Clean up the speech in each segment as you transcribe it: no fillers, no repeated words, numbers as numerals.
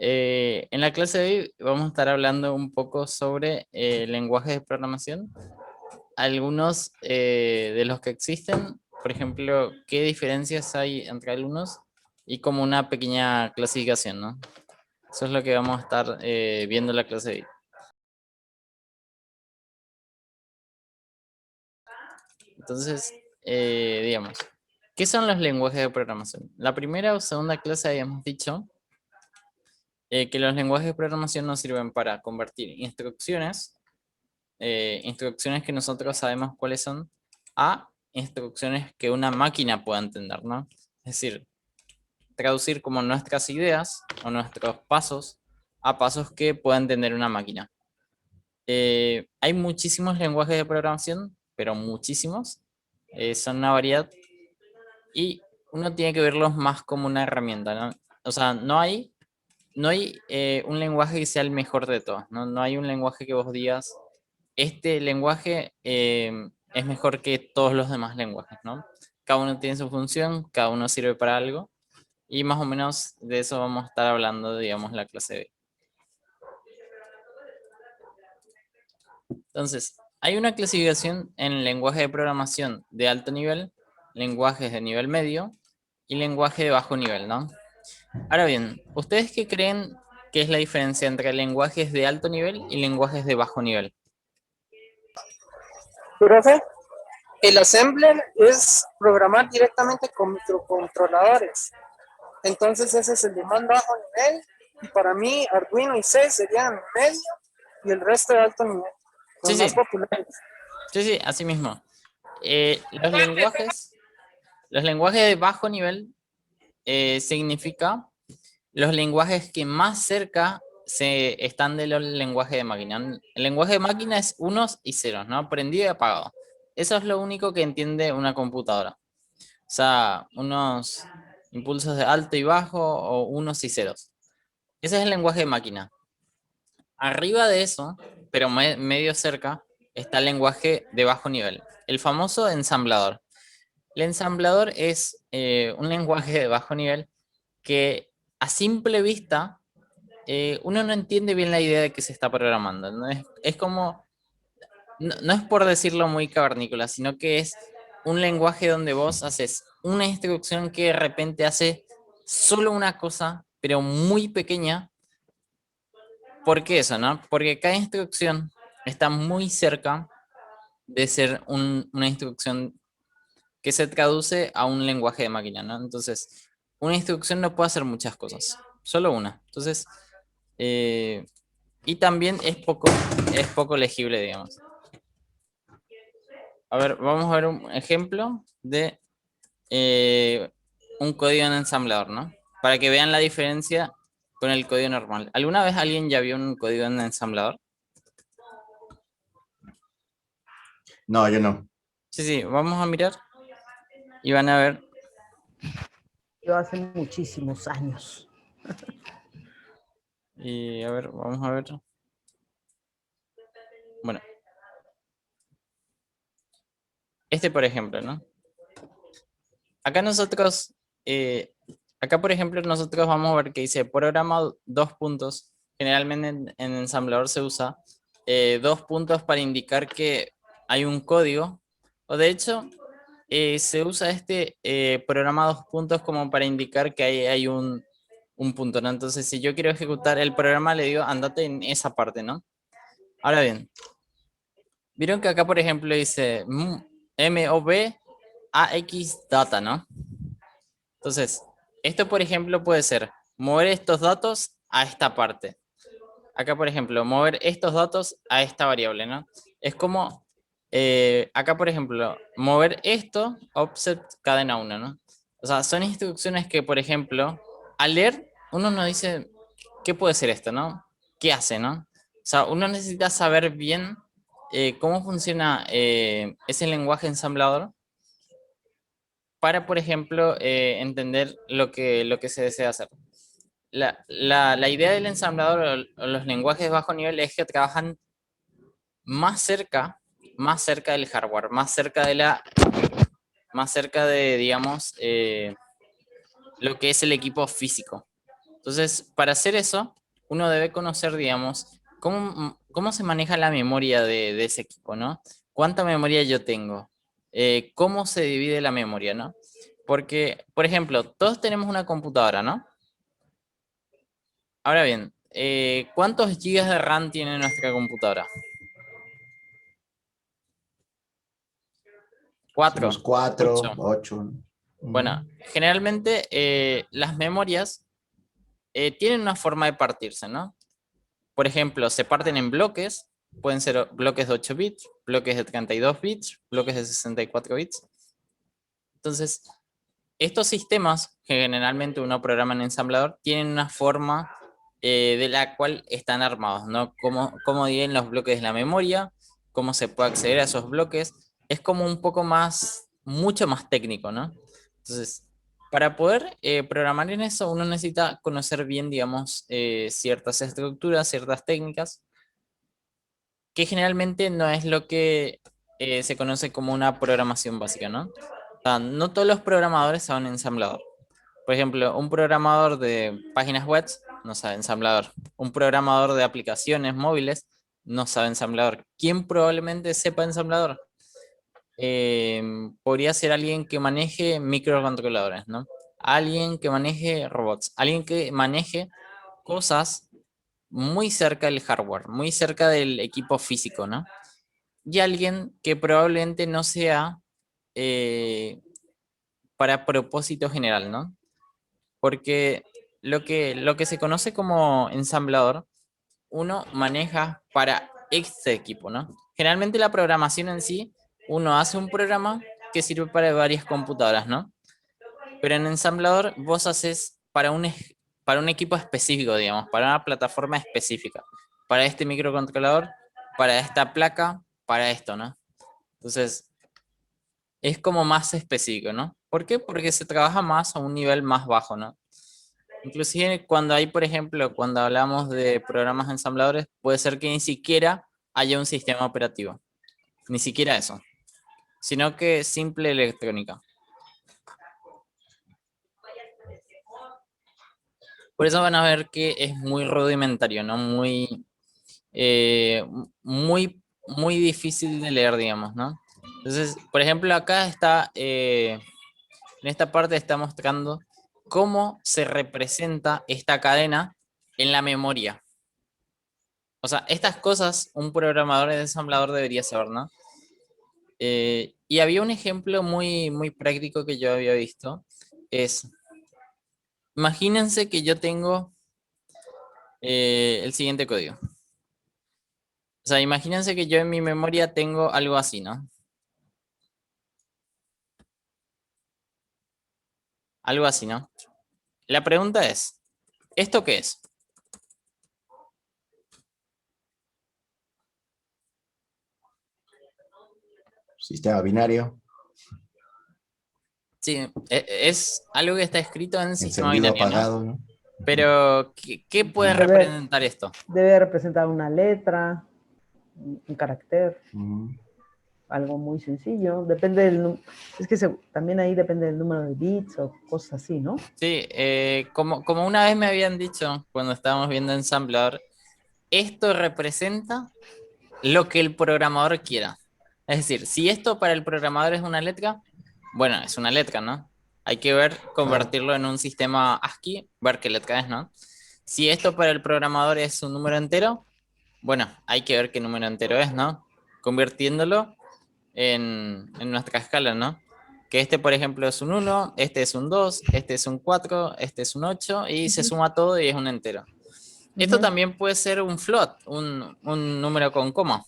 En la clase de hoy vamos a estar hablando un poco sobre lenguajes de programación, algunos de los que existen, por ejemplo, qué diferencias hay entre algunos y como una pequeña clasificación, ¿no? Eso es lo que vamos a estar viendo en la clase de hoy. Entonces, digamos, ¿qué son los lenguajes de programación? La primera o segunda clase habíamos dicho que los lenguajes de programación nos sirven para convertir instrucciones que nosotros sabemos cuáles son, a instrucciones que una máquina pueda entender, ¿no? Es decir, traducir como nuestras ideas o nuestros pasos a pasos que pueda entender una máquina. Hay muchísimos lenguajes de programación, pero muchísimos. Son una variedad y uno tiene que verlos más como una herramienta, ¿no? O sea, no hay un lenguaje que sea el mejor de todos, ¿no? No hay un lenguaje que vos digas, este lenguaje es mejor que todos los demás lenguajes, ¿no? Cada uno tiene su función, cada uno sirve para algo, y más o menos de eso vamos a estar hablando, digamos, en la clase de hoy. Entonces, hay una clasificación en lenguaje de programación de alto nivel, lenguajes de nivel medio y lenguaje de bajo nivel, ¿no? Ahora bien, ¿ustedes qué creen que es la diferencia entre lenguajes de alto nivel y lenguajes de bajo nivel? Profe, el assembler es programar directamente con microcontroladores. Entonces ese es el de más bajo nivel. Y para mí Arduino y C serían medio y el resto de alto nivel, Sí, los sí, más populares. sí, sí, así mismo. Los lenguajes de bajo nivel significa los lenguajes que más cerca se están de los lenguajes de máquina. El lenguaje de máquina es unos y ceros, ¿no? Prendido y apagado. Eso es lo único que entiende una computadora. O sea, unos impulsos de alto y bajo o unos y ceros. Ese es el lenguaje de máquina. Arriba de eso, pero medio cerca, está el lenguaje de bajo nivel, el famoso ensamblador. El ensamblador es un lenguaje de bajo nivel que a simple vista uno no entiende bien la idea de que se está programando, ¿no? Es como, no es por decirlo muy cavernícola, sino que es un lenguaje donde vos haces una instrucción que de repente hace solo una cosa, pero muy pequeña. ¿Por qué eso, no? Porque cada instrucción está muy cerca de ser una instrucción que se traduce a un lenguaje de máquina, ¿no? Entonces, una instrucción no puede hacer muchas cosas, solo una. Entonces, eh, y también es poco legible, digamos. A ver, vamos a ver un ejemplo de eh, un código en ensamblador, ¿no? Para que vean la diferencia con el código normal. ¿Alguna vez alguien ya vio un código en ensamblador? No, yo no. Sí, sí, vamos a mirar y van a ver. Yo hace muchísimos años. Y a ver, vamos a ver. Bueno, este por ejemplo, ¿no? Acá nosotros, eh, acá por ejemplo, nosotros vamos a ver que dice programa dos puntos. Generalmente en ensamblador se usa dos puntos para indicar que hay un código. O de hecho, se usa este programa dos puntos como para indicar que hay un punto, ¿no? Entonces, si yo quiero ejecutar el programa, le digo, andate en esa parte, ¿no? Ahora bien, vieron que acá, por ejemplo, dice MOV AX data, ¿no? Entonces, esto, por ejemplo, puede ser mover estos datos a esta parte. Acá, por ejemplo, mover estos datos a esta variable, ¿no? Es como, acá, por ejemplo, mover esto, offset cadena 1, ¿no? O sea, son instrucciones que, por ejemplo, al leer, uno no dice, ¿qué puede ser esto, no? ¿Qué hace, no? O sea, uno necesita saber bien cómo funciona ese lenguaje ensamblador para, por ejemplo, entender lo que se desea hacer. La idea del ensamblador o los lenguajes de bajo nivel es que trabajan más cerca, más cerca del hardware, más cerca de, digamos, lo que es el equipo físico. Entonces, para hacer eso, uno debe conocer, digamos, cómo se maneja la memoria de ese equipo, ¿no? ¿Cuánta memoria yo tengo? ¿Cómo se divide la memoria, no? Porque, por ejemplo, todos tenemos una computadora, ¿no? Ahora bien, ¿cuántos gigas de RAM tiene nuestra computadora? 4, Los 4, 8. 8. Bueno, generalmente las memorias tienen una forma de partirse, ¿no? Por ejemplo, se parten en bloques, pueden ser bloques de 8 bits, bloques de 32 bits, bloques de 64 bits. Entonces, estos sistemas que generalmente uno programa en ensamblador tienen una forma de la cual están armados, ¿no? Cómo dividen los bloques de la memoria, cómo se puede acceder a esos bloques. Es como un poco más, mucho más técnico, ¿no? Entonces, para poder programar en eso, uno necesita conocer bien, digamos, ciertas estructuras, ciertas técnicas, que generalmente no es lo que se conoce como una programación básica, ¿no? O sea, no todos los programadores saben ensamblador. Por ejemplo, un programador de páginas web no sabe ensamblador. Un programador de aplicaciones móviles no sabe ensamblador. ¿Quién probablemente sepa ensamblador? Podría ser alguien que maneje microcontroladores, ¿no? Alguien que maneje robots, alguien que maneje cosas muy cerca del hardware, muy cerca del equipo físico, ¿no? Y alguien que probablemente no sea eh, para propósito general, ¿no? Porque lo que se conoce como ensamblador, uno maneja para este equipo, ¿no? Generalmente la programación en sí, uno hace un programa que sirve para varias computadoras, ¿no? Pero en ensamblador vos haces para un equipo específico, digamos, para una plataforma específica, para este microcontrolador, para esta placa, para esto, ¿no? Entonces, es como más específico, ¿no? ¿Por qué? Porque se trabaja más a un nivel más bajo, ¿no? Inclusive cuando hay, por ejemplo, cuando hablamos de programas ensambladores, puede ser que ni siquiera haya un sistema operativo, ni siquiera eso, sino que simple electrónica. Por eso van a ver que es muy rudimentario, ¿no? Muy difícil de leer, digamos, ¿no? Entonces, por ejemplo, acá está, en esta parte está mostrando cómo se representa esta cadena en la memoria. O sea, estas cosas un programador de ensamblador debería saber, ¿no? Y había un ejemplo muy práctico que yo había visto. Es, imagínense que yo tengo el siguiente código. O sea, imagínense que yo en mi memoria tengo algo así, ¿no? Algo así, ¿no? La pregunta es, ¿esto qué es? Sistema binario, Sí, es algo que está escrito en sistema encendido, binario, ¿no? apagado, ¿no? Pero, ¿qué puede Debe, representar esto? debe representar una letra, un carácter, Ujú. algo muy sencillo. Depende es que también ahí depende del número de bits o cosas así, ¿no? Sí, como una vez me habían dicho cuando estábamos viendo ensamblador, esto representa lo que el programador quiera. Es decir, si esto para el programador es una letra, bueno, es una letra, ¿no? Hay que ver, Claro. convertirlo en un sistema ASCII, ver qué letra es, ¿no? Si esto para el programador es un número entero, bueno, hay que ver qué número entero es, ¿no? Convirtiéndolo en nuestra escala, ¿no? Que este, por ejemplo, es un 1, este es un 2, este es un 4, este es un 8 y se suma todo y es un entero. Esto también puede ser un float, un número con coma.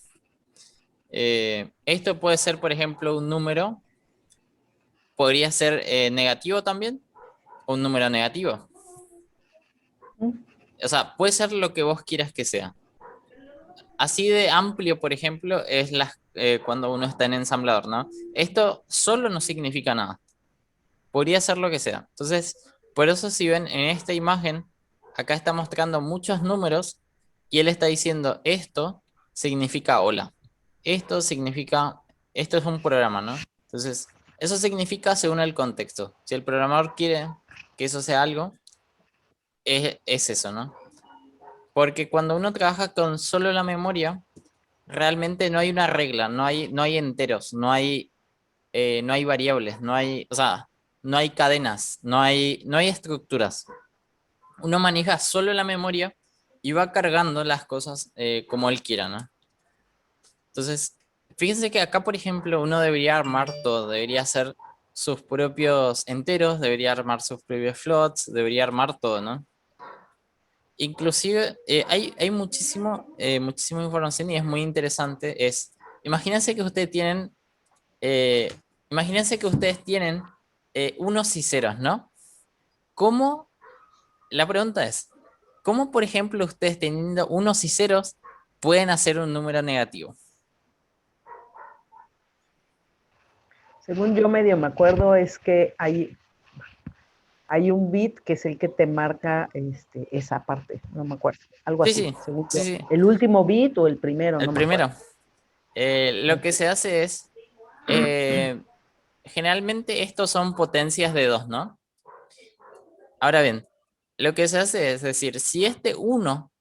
Esto puede ser, por ejemplo, un número, podría ser negativo también, o un número negativo. O sea, puede ser lo que vos quieras que sea. Así de amplio, por ejemplo, es cuando uno está en ensamblador, ¿no? Esto solo no significa nada. Podría ser lo que sea. Entonces, por eso si ven en esta imagen, acá está mostrando muchos números y él está diciendo esto significa hola. Esto significa, esto es un programa, ¿no? Entonces, eso significa según el contexto. Si el programador quiere que eso sea algo, es eso, ¿no? Porque cuando uno trabaja con solo la memoria, realmente no hay una regla, no hay enteros, no hay variables, o sea, no hay cadenas, no hay estructuras. Uno maneja solo la memoria y va cargando las cosas como él quiera, ¿no? Entonces, fíjense que acá, por ejemplo, uno debería armar todo, debería hacer sus propios enteros, debería armar sus propios floats, debería armar todo, ¿no? Inclusive hay muchísima información y es muy interesante. Imagínense que ustedes tienen, eh, imagínense que ustedes tienen unos y ceros, ¿no? ¿Cómo? La pregunta es, ¿cómo, por ejemplo, ustedes teniendo unos y ceros pueden hacer un número negativo? Según yo medio me acuerdo, es que hay un bit que es el que te marca esa parte, no me acuerdo, algo Sí, así, sí, según sí, yo. sí. El último bit o el primero, El no me acuerdo. primero. Lo que se hace es, eh, generalmente estos son potencias de 2, ¿no? Ahora bien, lo que se hace es decir, si este uno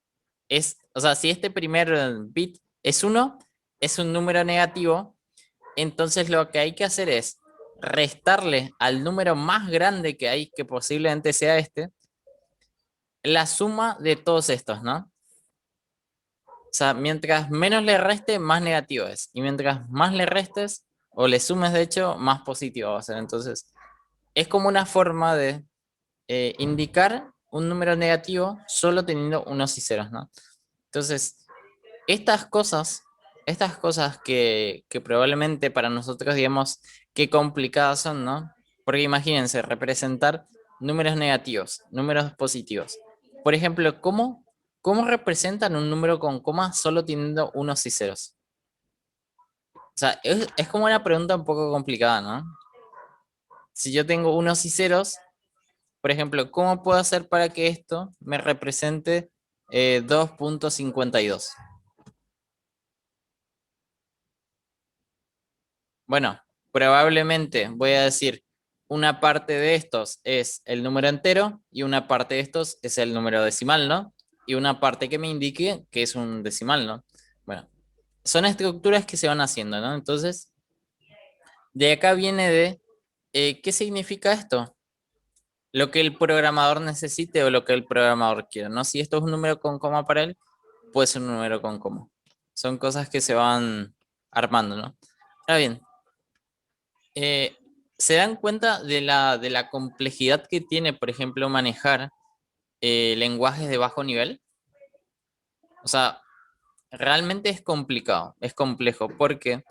o sea, si este primer bit es 1, es un número negativo, entonces lo que hay que hacer es restarle al número más grande que hay, que posiblemente sea este, la suma de todos estos, ¿no? O sea, mientras menos le reste, más negativo es. Y mientras más le restes, o le sumes de hecho, más positivo va a ser. Entonces, es como una forma de indicar un número negativo solo teniendo unos y ceros, ¿no? Entonces, estas cosas que probablemente para nosotros digamos qué complicadas son, ¿no? Porque imagínense, representar números negativos, números positivos. Por ejemplo, ¿cómo representan un número con coma solo teniendo unos y ceros? O sea, es como una pregunta un poco complicada, ¿no? Si yo tengo unos y ceros, por ejemplo, ¿cómo puedo hacer para que esto me represente 2,52? Bueno, probablemente voy a decir una parte de estos es el número entero y una parte de estos es el número decimal, ¿no? Y una parte que me indique que es un decimal, ¿no? Bueno, son estructuras que se van haciendo, ¿no? Entonces, de acá viene ¿qué significa esto? Lo que el programador necesite o lo que el programador quiera, ¿no? Si esto es un número con coma para él, puede ser un número con coma. Son cosas que se van armando, ¿no? Ahora bien, eh, ¿se dan cuenta de la complejidad que tiene, por ejemplo, manejar lenguajes de bajo nivel? O sea, realmente es complicado, es complejo, porque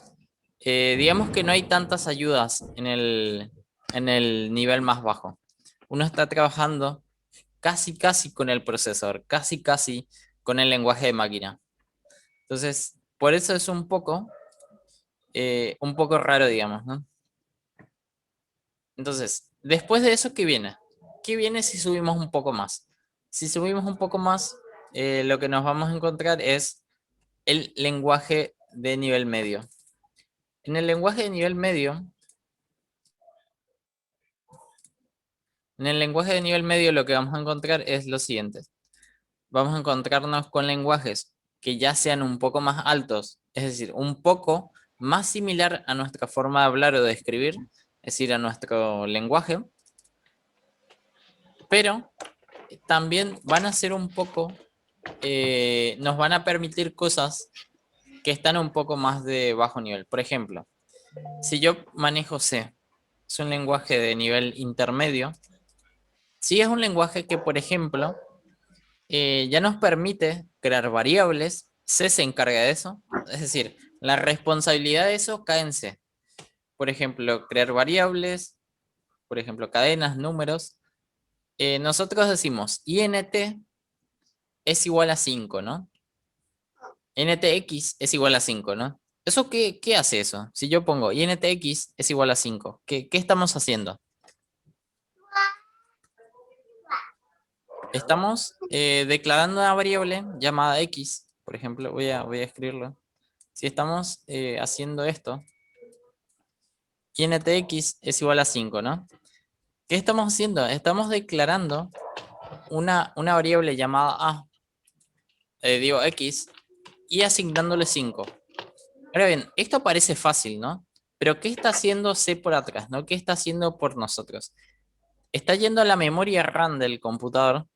digamos que no hay tantas ayudas en el nivel más bajo. Uno está trabajando casi con el procesador, casi con el lenguaje de máquina. Entonces, por eso es un poco raro, digamos, ¿no? Entonces, después de eso, ¿qué viene? ¿Qué viene si subimos un poco más? Si subimos un poco más, lo que nos vamos a encontrar es el lenguaje de nivel medio. En el lenguaje de nivel medio, lo que vamos a encontrar es lo siguiente. Vamos a encontrarnos con lenguajes que ya sean un poco más altos, es decir, un poco más similar a nuestra forma de hablar o de escribir, es decir, a nuestro lenguaje, pero también van a ser un poco, nos van a permitir cosas que están un poco más de bajo nivel. Por ejemplo, si yo manejo C, es un lenguaje de nivel intermedio, sí es un lenguaje que, por ejemplo, ya nos permite crear variables, C se encarga de eso, es decir, la responsabilidad de eso cae en C. Por ejemplo, crear variables, por ejemplo, cadenas, números. Nosotros decimos int es igual a 5, ¿no? Ntx es igual a 5, ¿no? ¿Eso qué hace eso? Si yo pongo intx es igual a 5, ¿qué estamos haciendo? Estamos declarando una variable llamada x, por ejemplo, voy a escribirlo. Si estamos haciendo esto, intx es igual a 5, ¿no? ¿Qué estamos haciendo? Estamos declarando una variable llamada a, digo x, y asignándole 5. Ahora bien, esto parece fácil, ¿no? Pero ¿qué está haciendo C por atrás, no? ¿Qué está haciendo por nosotros? Está yendo a la memoria RAM del computador,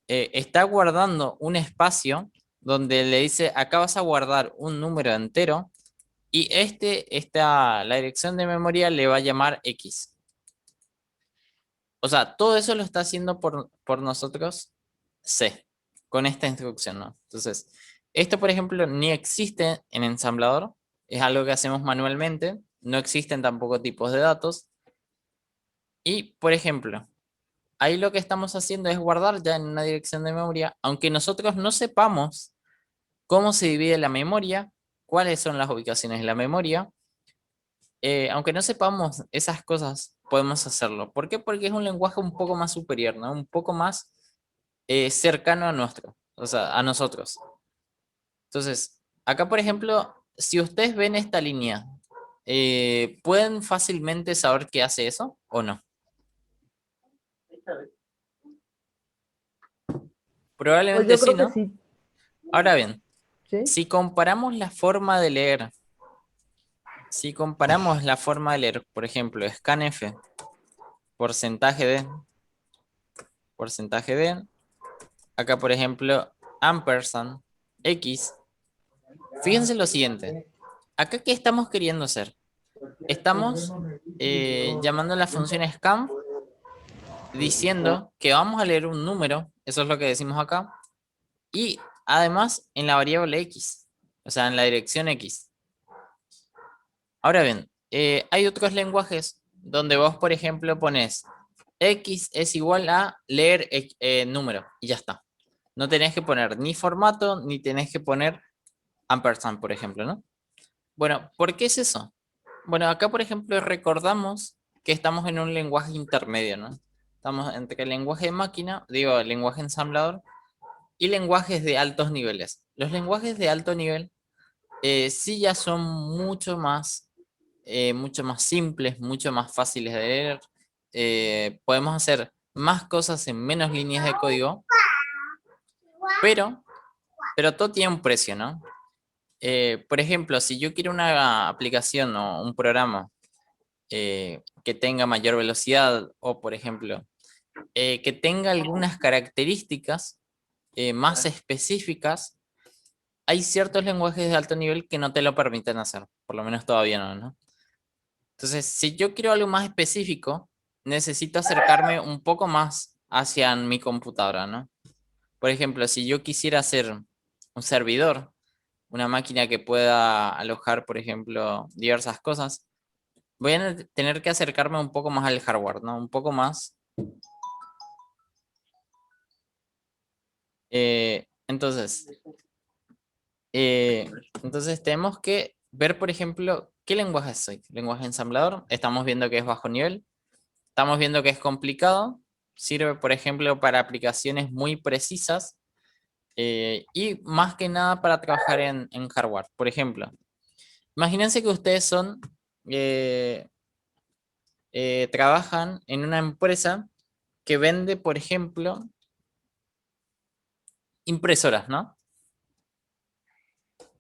está guardando un espacio donde le dice, acá vas a guardar un número entero, y la dirección de memoria le va a llamar X. O sea, todo eso lo está haciendo por nosotros C, con esta instrucción, ¿no? Entonces, esto, por ejemplo, ni existe en ensamblador, es algo que hacemos manualmente, no existen tampoco tipos de datos. Y, por ejemplo, ahí lo que estamos haciendo es guardar ya en una dirección de memoria, aunque nosotros no sepamos cómo se divide la memoria, cuáles son las ubicaciones de la memoria, aunque no sepamos esas cosas, podemos hacerlo. ¿Por qué? Porque es un lenguaje un poco más superior, ¿no? Un poco más cercano a nuestro, o sea, a nosotros. Entonces, acá, por ejemplo, si ustedes ven esta línea, ¿pueden fácilmente saber qué hace eso o no? Pues Probablemente yo sí, creo que ¿no? sí, Ahora bien, ¿sí? si comparamos la forma de leer, si comparamos la forma de leer, por ejemplo, scanf, porcentaje de, acá, por ejemplo, ampersand, x, fíjense lo siguiente. Acá, ¿qué estamos queriendo hacer? Estamos llamando a la función scan, diciendo que vamos a leer un número, eso es lo que decimos acá, y además en la variable x, o sea, en la dirección x. Ahora bien, hay otros lenguajes donde vos, por ejemplo, pones x es igual a leer número, y ya está. No tenés que poner ni formato, ni tenés que poner ampersand, por ejemplo, ¿no? Bueno, ¿por qué es eso? Bueno, acá, por ejemplo, recordamos que estamos en un lenguaje intermedio, ¿no? Estamos entre el lenguaje de máquina, digo, el lenguaje ensamblador, y lenguajes de altos niveles. Los lenguajes de alto nivel sí ya son mucho más simples, mucho más fáciles de leer. Podemos hacer más cosas en menos líneas de código, pero, pero todo tiene un precio, ¿no? Por ejemplo, si yo quiero una aplicación o un programa que tenga mayor velocidad o, por ejemplo, que tenga algunas características más específicas, hay ciertos lenguajes de alto nivel que no te lo permiten hacer, por lo menos todavía no, ¿no? Entonces, si yo quiero algo más específico, necesito acercarme un poco más hacia mi computadora, ¿no? Por ejemplo, si yo quisiera hacer un servidor, una máquina que pueda alojar, por ejemplo, diversas cosas, voy a tener que acercarme un poco más al hardware, ¿no? Un poco más. Entonces, entonces tenemos que ver, por ejemplo, qué lenguaje soy. Lenguaje ensamblador, estamos viendo que es bajo nivel, estamos viendo que es complicado, sirve, por ejemplo, para aplicaciones muy precisas y más que nada para trabajar en hardware. Por ejemplo, imagínense que ustedes eh, trabajan en una empresa que vende, por ejemplo, impresoras, ¿no?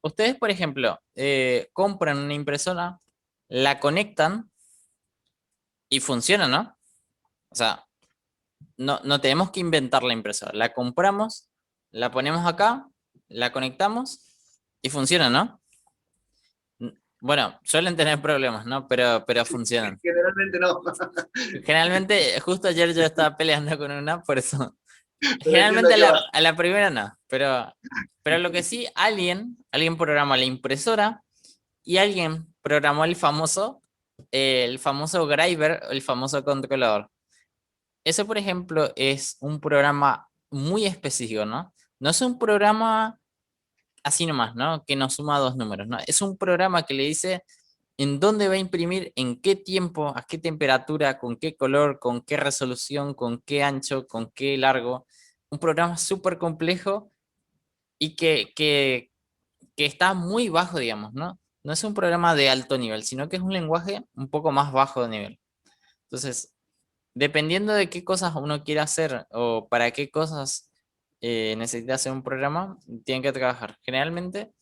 Ustedes, por ejemplo, compran una impresora, la conectan y funciona, ¿no? O sea, no tenemos que inventar la impresora. La compramos, la ponemos acá, la conectamos y funciona, ¿no? Bueno, suelen tener problemas, ¿no? Pero funcionan. Generalmente no. Generalmente, justo ayer yo estaba peleando con una, por eso. Pero entiendo Generalmente que va. a la primera no, pero lo que sí, alguien programó la impresora y alguien programó el famoso driver, el famoso controlador. Eso, por ejemplo, es un programa muy específico, ¿no? No es un programa así nomás, ¿no? Que nos suma dos números, ¿no? Es un programa que le dice en dónde va a imprimir, en qué tiempo, a qué temperatura, con qué color, con qué resolución, con qué ancho, con qué largo. Un programa súper complejo y que está muy bajo, digamos, ¿no? No es un programa de alto nivel, sino que es un lenguaje un poco más bajo de nivel. Entonces, dependiendo de qué cosas uno quiere hacer o para qué cosas necesita hacer un programa, tienen que trabajar. Generalmente,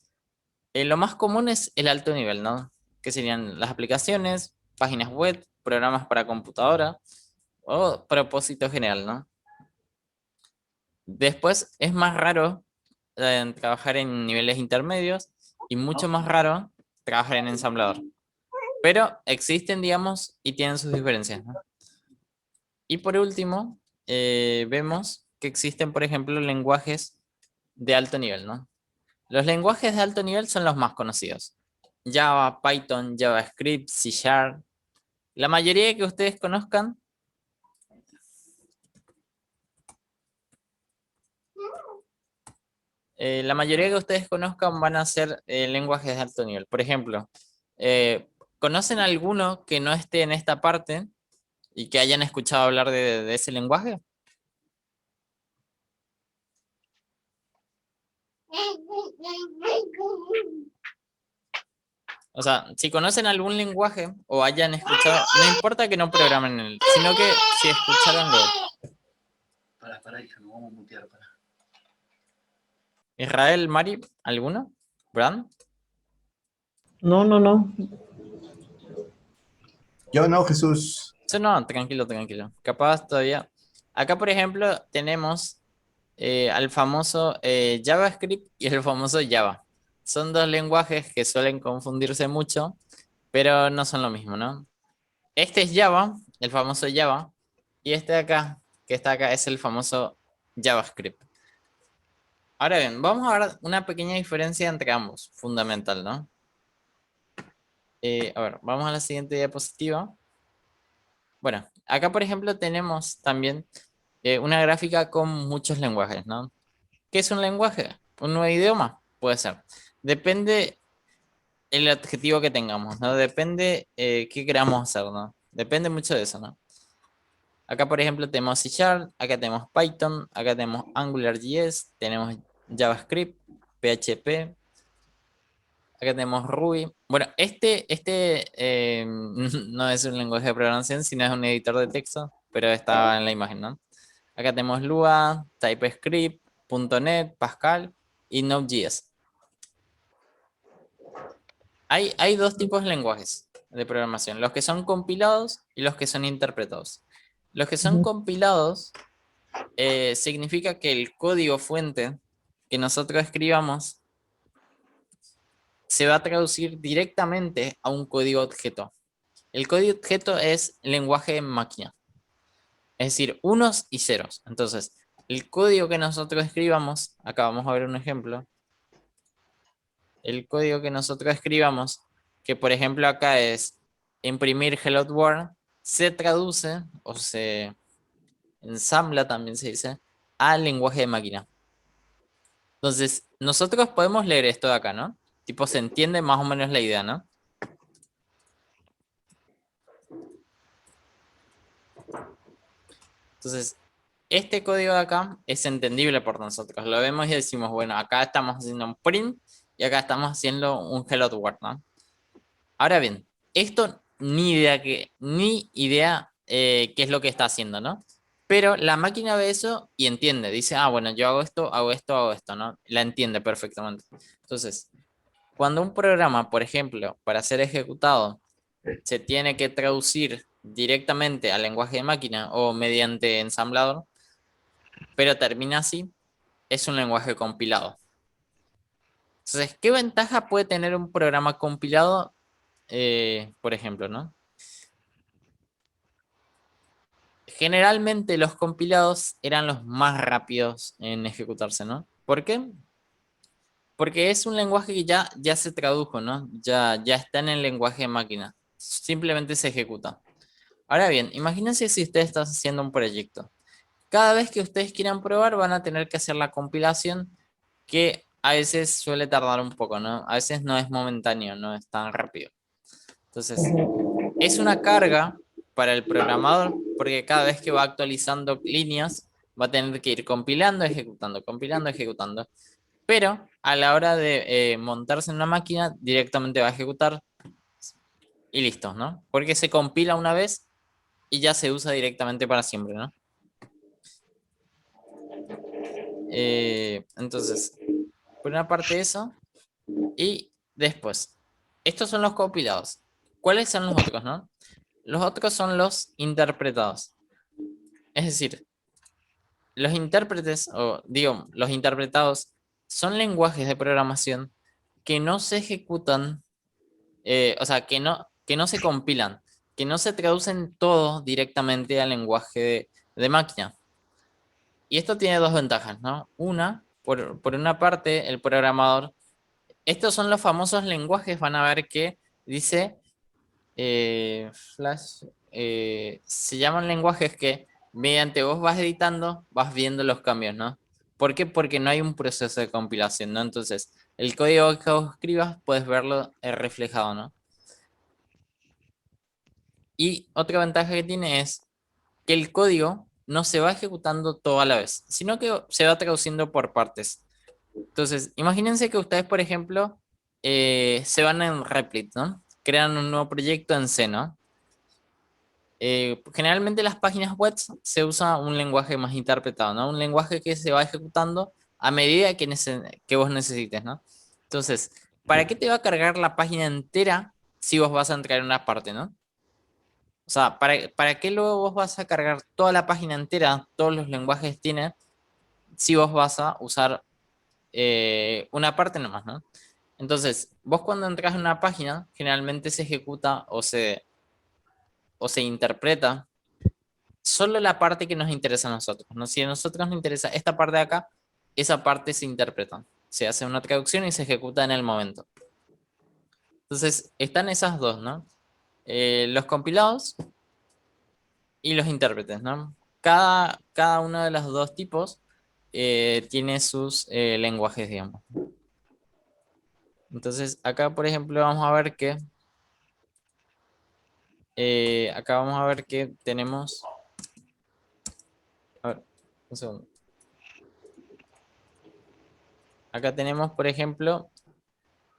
lo más común es el alto nivel, ¿no? Que serían las aplicaciones, páginas web, programas para computadora o propósito general, ¿no? Después es más raro trabajar en niveles intermedios y mucho más raro trabajar en ensamblador. Pero existen, digamos, y tienen sus diferencias, ¿no? Y por último, vemos que existen, por ejemplo, lenguajes de alto nivel, ¿no? Los lenguajes de alto nivel son los más conocidos. Java, Python, JavaScript, C Sharp. La mayoría que ustedes conozcan, van a ser lenguajes de alto nivel. Por ejemplo, ¿conocen alguno que no esté en esta parte y que hayan escuchado hablar de ese lenguaje? O sea, si conocen algún lenguaje o hayan escuchado, no importa que no programen en él, sino que si escucharon lo. Para, hija, nos vamos a mutear. Para. Israel, Mari, ¿alguno? ¿Brand? No, no, no. Yo no, Jesús. Sí, no, tranquilo, tranquilo. Capaz todavía. Acá, por ejemplo, tenemos al famoso JavaScript y el famoso Java. Son dos lenguajes que suelen confundirse mucho, pero no son lo mismo, ¿no? Este es Java, el famoso Java, y este de acá, que está acá, es el famoso JavaScript. Ahora bien, vamos a ver una pequeña diferencia entre ambos, fundamental, ¿no? A ver, vamos a la siguiente diapositiva. Bueno, acá por ejemplo tenemos también una gráfica con muchos lenguajes, ¿no? ¿Qué es un lenguaje? ¿Un nuevo idioma? Puede ser. Depende el adjetivo que tengamos, ¿no? Depende qué queramos hacer, ¿no? Depende mucho de eso, ¿no? Acá, por ejemplo, tenemos C Sharp, acá tenemos Python, acá tenemos AngularJS, tenemos JavaScript, PHP, acá tenemos Ruby. Bueno, no es un lenguaje de programación, sino es un editor de texto, pero está en la imagen, ¿no? Acá tenemos Lua, TypeScript, .NET, Pascal y Node.js. Hay dos tipos de lenguajes de programación, los que son compilados y los que son interpretados. Los que son compilados significa que el código fuente que nosotros escribamos se va a traducir directamente a un código objeto. El código objeto es lenguaje de máquina, es decir, unos y ceros. Entonces, el código que nosotros escribamos, acá vamos a ver un ejemplo, el código que nosotros escribamos, que por ejemplo acá es imprimir Hello World, se traduce o se ensambla, también se dice, al lenguaje de máquina. Entonces, nosotros podemos leer esto de acá, ¿no? Tipo, se entiende más o menos la idea, ¿no? Entonces, este código de acá es entendible por nosotros. Lo vemos y decimos, bueno, acá estamos haciendo un print y acá estamos haciendo un hello world, ¿no? Ahora bien, esto ni idea qué es lo que está haciendo, ¿no? Pero la máquina ve eso y entiende. Dice, ah, bueno, yo hago esto, hago esto, hago esto, ¿no? La entiende perfectamente. Entonces, cuando un programa, por ejemplo, para ser ejecutado, se tiene que traducir directamente al lenguaje de máquina o mediante ensamblador, pero termina así, es un lenguaje compilado. Entonces, ¿qué ventaja puede tener un programa compilado, por ejemplo, ¿no? Generalmente los compilados eran los más rápidos en ejecutarse, ¿no? ¿Por qué? Porque es un lenguaje que ya se tradujo, ¿no? Ya está en el lenguaje de máquina. Simplemente se ejecuta. Ahora bien, imagínense si ustedes están haciendo un proyecto. Cada vez que ustedes quieran probar, van a tener que hacer la compilación, que a veces suele tardar un poco, ¿no? A veces no es momentáneo, no es tan rápido. Entonces, es una carga para el programador, porque cada vez que va actualizando líneas, va a tener que ir compilando, ejecutando, compilando, ejecutando. Pero a la hora de montarse en una máquina, directamente va a ejecutar y listo, ¿no? Porque se compila una vez y ya se usa directamente para siempre, ¿no? Entonces, por una parte eso, y después, estos son los compilados. ¿Cuáles son los otros, no? Los otros son los interpretados. Es decir, los intérpretes, o digo, los interpretados, son lenguajes de programación que no se ejecutan, o sea, que no se compilan, que no se traducen todo directamente al lenguaje de máquina. Y esto tiene dos ventajas, ¿no? Una, por una parte, el programador, estos son los famosos lenguajes, van a ver que dice Flash, se llaman lenguajes que mediante vos vas editando, vas viendo los cambios, ¿no? ¿Por qué? Porque no hay un proceso de compilación, ¿no? Entonces, el código que vos escribas, puedes verlo reflejado, ¿no? Y otra ventaja que tiene es que el código no se va ejecutando todo a la vez, sino que se va traduciendo por partes. Entonces, imagínense que ustedes, por ejemplo, se van en Replit, ¿no? Crean un nuevo proyecto en C, ¿no? Generalmente las páginas web se usa un lenguaje más interpretado, ¿no? Un lenguaje que se va ejecutando a medida que vos necesites, ¿no? Entonces, ¿para qué te va a cargar la página entera si vos vas a entrar en una parte, ¿no? O sea, ¿para qué luego vos vas a cargar toda la página entera, todos los lenguajes tiene, si vos vas a usar una parte nomás, ¿no? Entonces, vos cuando entras en una página, generalmente se ejecuta o se interpreta solo la parte que nos interesa a nosotros, ¿no? Si a nosotros nos interesa esta parte de acá, esa parte se interpreta. Se hace una traducción y se ejecuta en el momento. Entonces, están esas dos, ¿no? Los compilados y los intérpretes, ¿no? Cada uno de los dos tipos tiene sus lenguajes, digamos. Entonces, acá, por ejemplo, vamos a ver que acá vamos a ver que tenemos. A ver, un segundo. Acá tenemos, por ejemplo,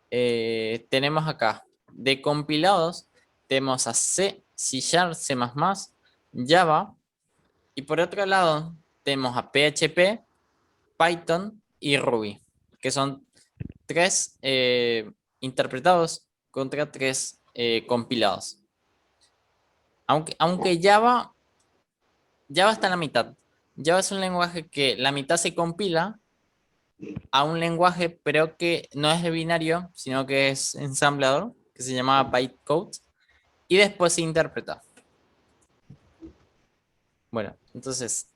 tenemos acá de compilados, tenemos a C, C Sharp, C++, Java, y por otro lado tenemos a PHP, Python y Ruby, que son tres interpretados contra tres compilados. Aunque Java está en la mitad. Java es un lenguaje que la mitad se compila a un lenguaje, pero que no es de binario, sino que es ensamblador, que se llama bytecode, y después se interpreta. Bueno, entonces,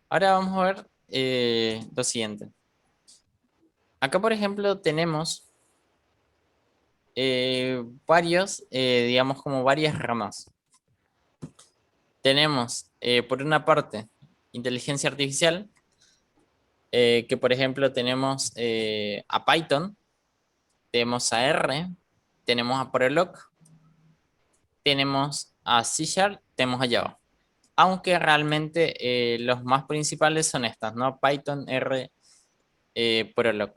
ahora vamos a ver lo siguiente. Acá, por ejemplo, tenemos varios, digamos, como varias ramas. Tenemos, por una parte, inteligencia artificial, que por ejemplo tenemos a Python, tenemos a R, tenemos a Prolog, tenemos a C Sharp, tenemos a Java. Aunque realmente los más principales son estas, ¿no? Python, R, Prolog.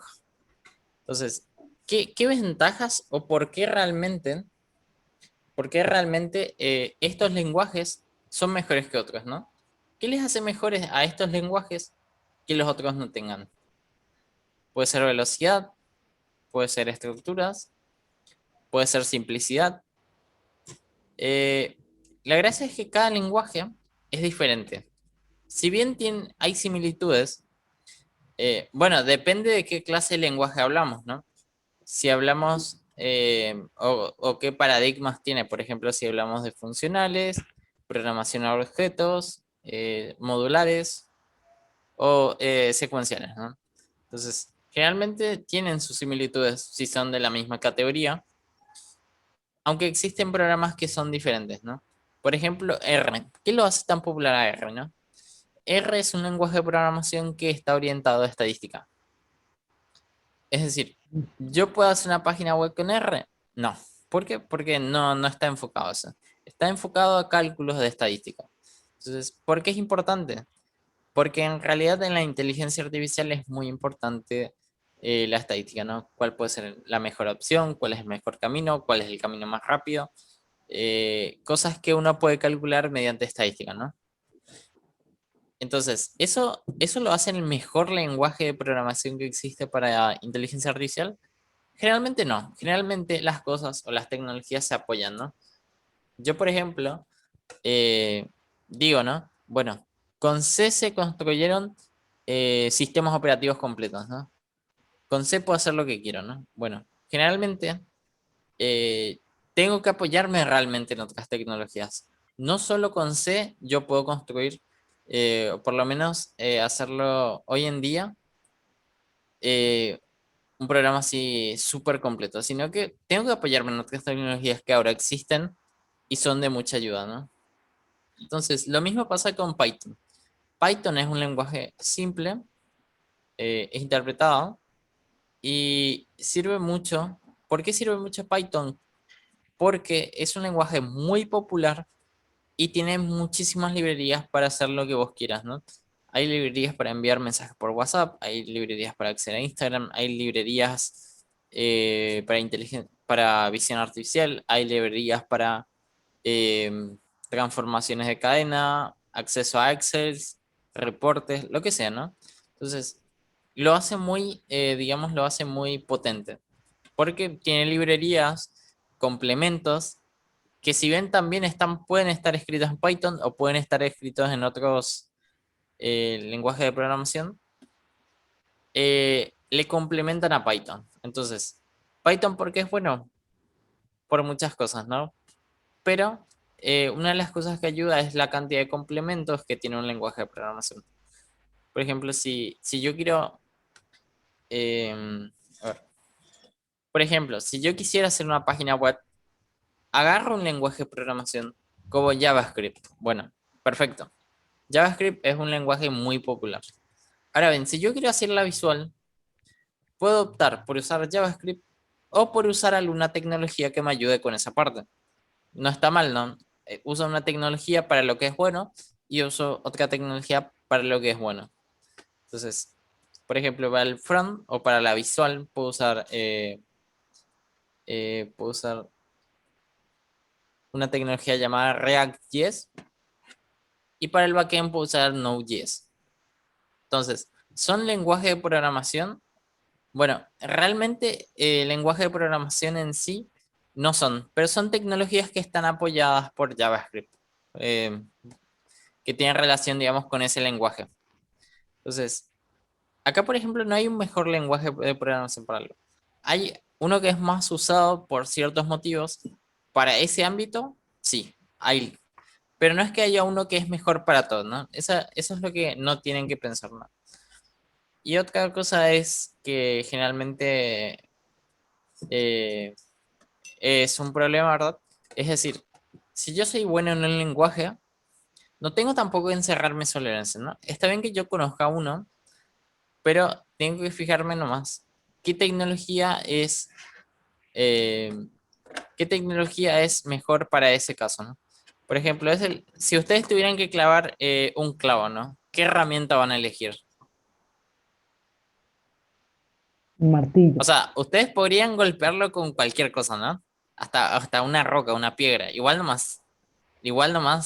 Entonces, ¿qué ventajas o por qué realmente estos lenguajes son mejores que otros, ¿no? ¿Qué les hace mejores a estos lenguajes que los otros no tengan? Puede ser velocidad, puede ser estructuras, puede ser simplicidad. La gracia es que cada lenguaje es diferente. Si bien hay similitudes, bueno, depende de qué clase de lenguaje hablamos, ¿no? Si hablamos o qué paradigmas tiene, por ejemplo, si hablamos de funcionales, programación a objetos, modulares o secuenciales, ¿no? Entonces, generalmente tienen sus similitudes si son de la misma categoría, aunque existen programas que son diferentes, ¿no? Por ejemplo, R. ¿Qué lo hace tan popular a R, no? R es un lenguaje de programación que está orientado a estadística. Es decir, ¿yo puedo hacer una página web con R? No. ¿Por qué? Porque no está enfocado a eso. Está enfocado a cálculos de estadística. Entonces, ¿por qué es importante? Porque en realidad en la inteligencia artificial es muy importante la estadística, ¿no? ¿Cuál puede ser la mejor opción? ¿Cuál es el mejor camino? ¿Cuál es el camino más rápido? cosas que uno puede calcular mediante estadística, ¿no? Entonces, ¿eso lo hace el mejor lenguaje de programación que existe para inteligencia artificial? Generalmente no. Generalmente las cosas o las tecnologías se apoyan, ¿no? Yo, por ejemplo, digo, ¿no? Bueno, con C se construyeron sistemas operativos completos, ¿no? Con C puedo hacer lo que quiero, ¿no? Bueno, generalmente eh, tengo que apoyarme realmente en otras tecnologías. No solo con C yo puedo construir, o por lo menos hacerlo hoy en día, eh, un programa así súper completo, sino que tengo que apoyarme en otras tecnologías que ahora existen y son de mucha ayuda, ¿no? Entonces, lo mismo pasa con Python. Python es un lenguaje simple, es interpretado y sirve mucho. ¿Por qué sirve mucho Python? Porque es un lenguaje muy popular y tiene muchísimas librerías para hacer lo que vos quieras, ¿no? Hay librerías para enviar mensajes por WhatsApp, hay librerías para acceder a Instagram, hay librerías para visión artificial, hay librerías para transformaciones de cadena, acceso a Excel, reportes, lo que sea, ¿no? Entonces, lo hace muy, digamos, lo hace muy potente, porque tiene librerías, complementos, que si bien también pueden estar escritos en Python o pueden estar escritos en otros lenguajes de programación, le complementan a Python. Entonces, Python, ¿por qué es bueno? Por muchas cosas, ¿no? Pero una de las cosas que ayuda es la cantidad de complementos que tiene un lenguaje de programación. Por ejemplo, si yo quiero, a ver, por ejemplo, si yo quisiera hacer una página web, agarro un lenguaje de programación como JavaScript. Bueno, perfecto. JavaScript es un lenguaje muy popular. Ahora bien, si yo quiero hacerla visual, puedo optar por usar JavaScript o por usar alguna tecnología que me ayude con esa parte. No está mal, ¿no? Uso una tecnología para lo que es bueno y uso otra tecnología para lo que es bueno. Entonces, por ejemplo, para el front o para la visual puedo usar una tecnología llamada React.js y para el backend puedo usar Node.js. Entonces, son lenguajes de programación. Bueno, realmente el lenguaje de programación en sí no son, pero son tecnologías que están apoyadas por JavaScript, eh, que tienen relación, digamos, con ese lenguaje. Entonces, acá, por ejemplo, no hay un mejor lenguaje de programación para algo. Hay uno que es más usado por ciertos motivos. Para ese ámbito, sí, hay. Pero no es que haya uno que es mejor para todo, ¿no? Eso es lo que no tienen que pensar, ¿no? Y otra cosa es que generalmente eh, es un problema, ¿verdad? Es decir, si yo soy bueno en un lenguaje, no tengo tampoco que encerrarme solo en ese, ¿no? Está bien que yo conozca uno, pero tengo que fijarme nomás qué tecnología es, eh, qué tecnología es mejor para ese caso, ¿no? Por ejemplo, si ustedes tuvieran que clavar un clavo, ¿no? ¿Qué herramienta van a elegir? Un martillo. O sea, ustedes podrían golpearlo con cualquier cosa, ¿no? Hasta una roca, una piedra. Igual nomás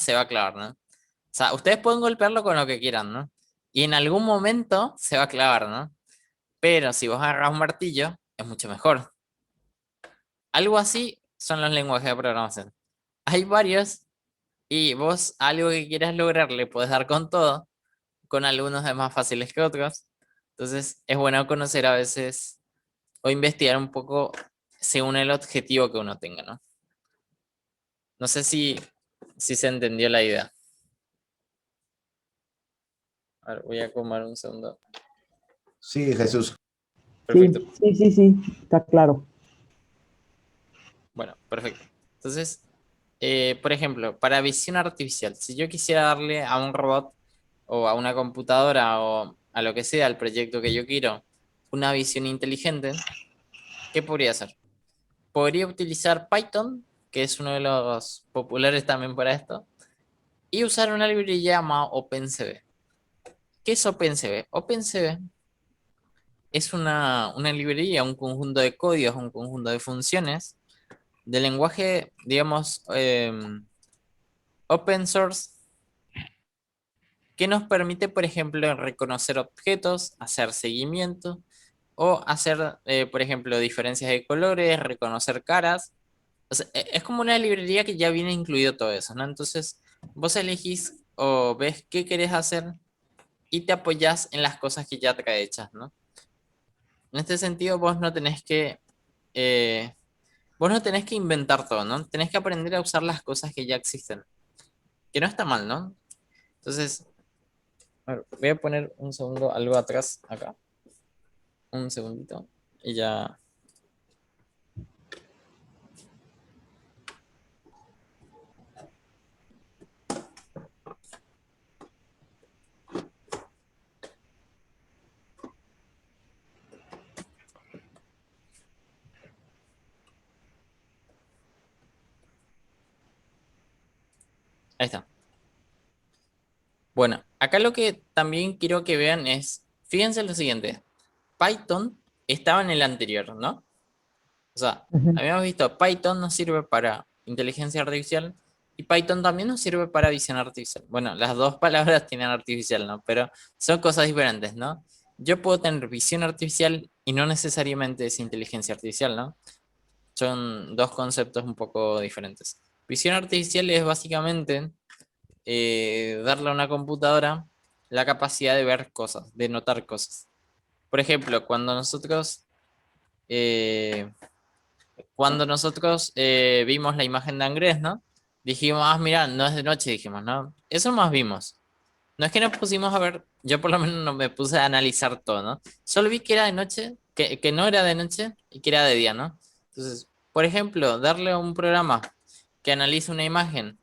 se va a clavar, ¿no? O sea, ustedes pueden golpearlo con lo que quieran, ¿no? Y en algún momento se va a clavar, ¿no? Pero si vos agarras un martillo, es mucho mejor. Algo así son los lenguajes de programación. Hay varios y vos algo que quieras lograr le puedes dar con todo, con algunos es más fáciles que otros. Entonces es bueno conocer a veces o investigar un poco según el objetivo que uno tenga, ¿no? No sé si se entendió la idea. A ver, voy a comer un segundo. Sí, Jesús. Perfecto. Sí, está claro. Bueno, perfecto. Entonces, por ejemplo, para visión artificial, si yo quisiera darle a un robot o a una computadora o a lo que sea, al proyecto que yo quiero, una visión inteligente, ¿qué podría hacer? Podría utilizar Python, que es uno de los populares también para esto, y usar una librería llamada OpenCV. ¿Qué es OpenCV? OpenCV es una librería, un conjunto de códigos, un conjunto de funciones del lenguaje, digamos, open source, que nos permite, por ejemplo, reconocer objetos, hacer seguimiento o hacer, por ejemplo, diferencias de colores, reconocer caras. O sea, es como una librería que ya viene incluido todo eso, ¿no? Entonces, vos elegís o ves qué querés hacer y te apoyás en las cosas que ya trae hechas, ¿no? En este sentido, eh, vos no tenés que inventar todo, ¿no? Tenés que aprender a usar las cosas que ya existen, que no está mal, ¿no? Entonces, a ver, voy a poner un segundo algo atrás acá, un segundito, y ya. Ahí está. Bueno, acá lo que también quiero que vean es, fíjense lo siguiente, Python estaba en el anterior, ¿no? O sea, Ujú. habíamos visto, Python nos sirve para inteligencia artificial y Python también nos sirve para visión artificial. Bueno, las dos palabras tienen artificial, ¿no? Pero son cosas diferentes, ¿no? Yo puedo tener visión artificial y no necesariamente es inteligencia artificial, ¿no? Son dos conceptos un poco diferentes. Visión artificial es básicamente darle a una computadora la capacidad de ver cosas, de notar cosas. Por ejemplo, eh, cuando nosotros vimos la imagen de Angrés, ¿no? Dijimos, ah, mira, no es de noche, dijimos, ¿no? Eso más vimos. No es que nos pusimos a ver, yo por lo menos no me puse a analizar todo, ¿no? Solo vi que era de noche, que no era de noche y que era de día, ¿no? Entonces, por ejemplo, darle a un programa que analice una imagen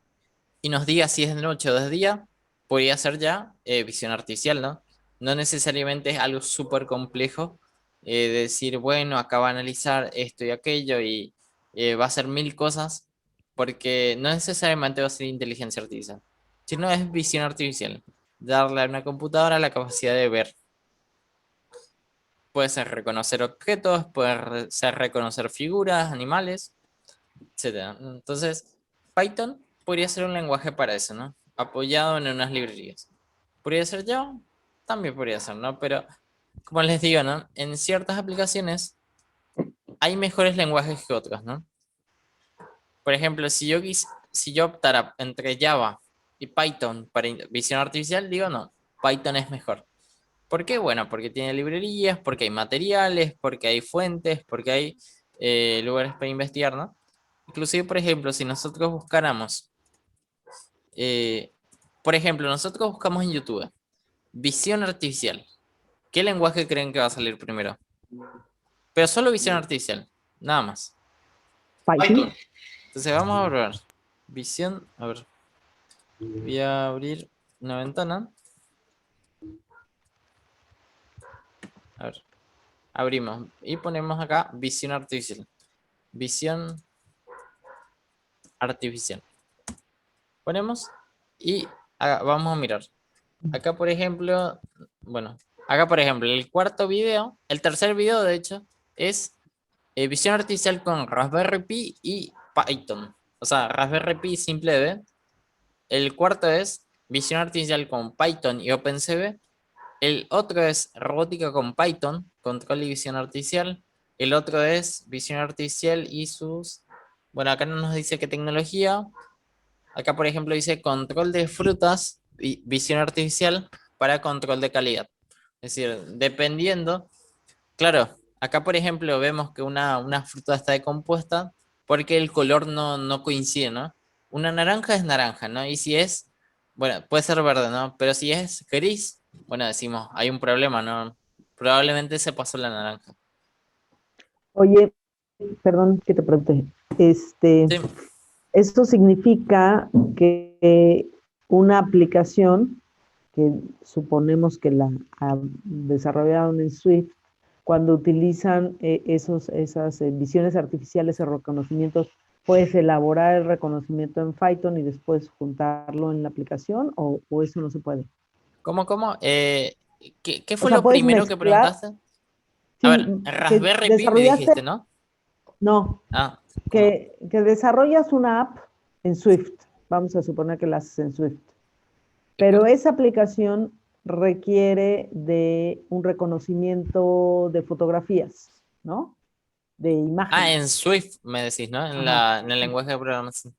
y nos diga si es de noche o de día, podría ser ya visión artificial, ¿no? No necesariamente es algo súper complejo de decir, bueno, acá va a analizar esto y aquello y va a hacer mil cosas, porque no necesariamente va a ser inteligencia artificial, sino es visión artificial. Darle a una computadora la capacidad de ver. Puede ser reconocer objetos, ser reconocer figuras, animales, etcétera. Entonces, Python podría ser un lenguaje para eso, ¿no? Apoyado en unas librerías. ¿Podría ser Java? También podría ser, ¿no? Pero, como les digo, ¿no? En ciertas aplicaciones hay mejores lenguajes que otros, ¿no? Por ejemplo, si yo optara entre Java y Python para visión artificial, digo no, Python es mejor. ¿Por qué? Bueno, porque tiene librerías, porque hay materiales, porque hay fuentes, porque hay lugares para investigar, ¿no? Inclusive, por ejemplo, si nosotros buscáramos, eh, por ejemplo, nosotros buscamos en YouTube visión artificial. ¿Qué lenguaje creen que va a salir primero? Pero solo visión artificial, nada más. Python. Entonces vamos a probar. Visión, a ver, voy a abrir una ventana. A ver, abrimos y ponemos acá visión artificial. Visión artificial. Ponemos y vamos a mirar. Acá, por ejemplo, bueno, acá, por ejemplo, el cuarto video, el tercer video, de hecho, es visión artificial con Raspberry Pi y Python. O sea, Raspberry Pi simple D. El cuarto es visión artificial con Python y OpenCV. El otro es robótica con Python, control y visión artificial. El otro es visión artificial y sus... Bueno, acá no nos dice qué tecnología. Acá, por ejemplo, dice control de frutas y visión artificial para control de calidad. Es decir, dependiendo, claro, acá, por ejemplo, vemos que una fruta está decompuesta porque el color no coincide, ¿no? Una naranja es naranja, ¿no? Y si es, bueno, puede ser verde, ¿no? Pero si es gris, bueno, decimos, hay un problema, ¿no? Probablemente se pasó la naranja. Oye, perdón que te pregunte. Este, Sí, esto significa que una aplicación que suponemos que la desarrollaron en Swift, cuando utilizan esas visiones artificiales o reconocimientos, ¿puedes elaborar el reconocimiento en Python y después juntarlo en la aplicación o eso no se puede? ¿cómo? ¿Qué O fue sea, lo puedes primero que mezclar, preguntaste? A sí, ver, que Raspberry Pi me desarrollaste, dijiste, ¿no? no, Ah. que desarrollas una app en Swift. Vamos a suponer que la haces en Swift. Pero esa aplicación requiere de un reconocimiento de fotografías, ¿no? De imágenes. Ah, en Swift me decís, ¿no? Ajá. En el lenguaje de programación.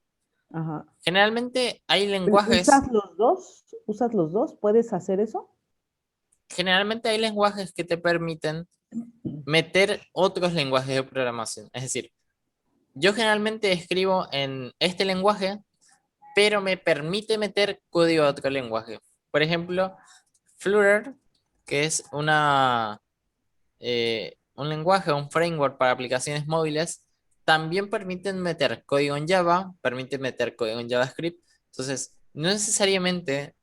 Ajá. Generalmente hay Pero lenguajes, ¿usas los dos? ¿Usas los dos? ¿Puedes hacer eso? generalmente hay lenguajes que te permiten meter otros lenguajes de programación. Es decir, yo generalmente escribo en este lenguaje, pero me permite meter código de otro lenguaje. Por ejemplo, Flutter, que es un lenguaje, un framework para aplicaciones móviles, también permiten meter código en Java, permite meter código en JavaScript. Entonces, no necesariamente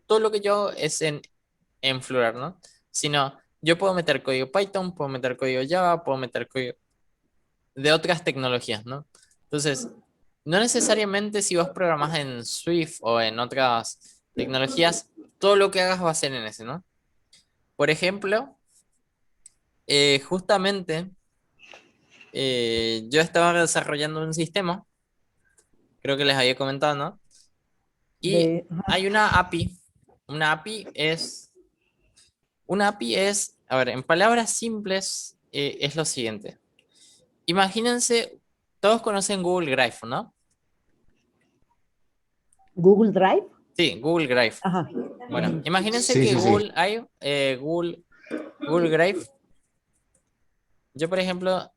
todo lo que yo hago es en Flutter, ¿no? Sino, yo puedo meter código Python, puedo meter código Java, puedo meter código de otras tecnologías, ¿no? Entonces, no necesariamente si vos programás en Swift o en otras tecnologías, todo lo que hagas va a ser en ese, ¿no? Por ejemplo, justamente yo estaba desarrollando un sistema, creo que les había comentado, ¿no? Y Ajá. hay una API. Una API es, a ver, en palabras simples, es lo siguiente. Imagínense, todos conocen Google Drive, ¿no? ¿Google Drive? Sí, Google Drive. Ajá. Bueno, imagínense Sí, que sí, sí. Google Drive, yo por ejemplo,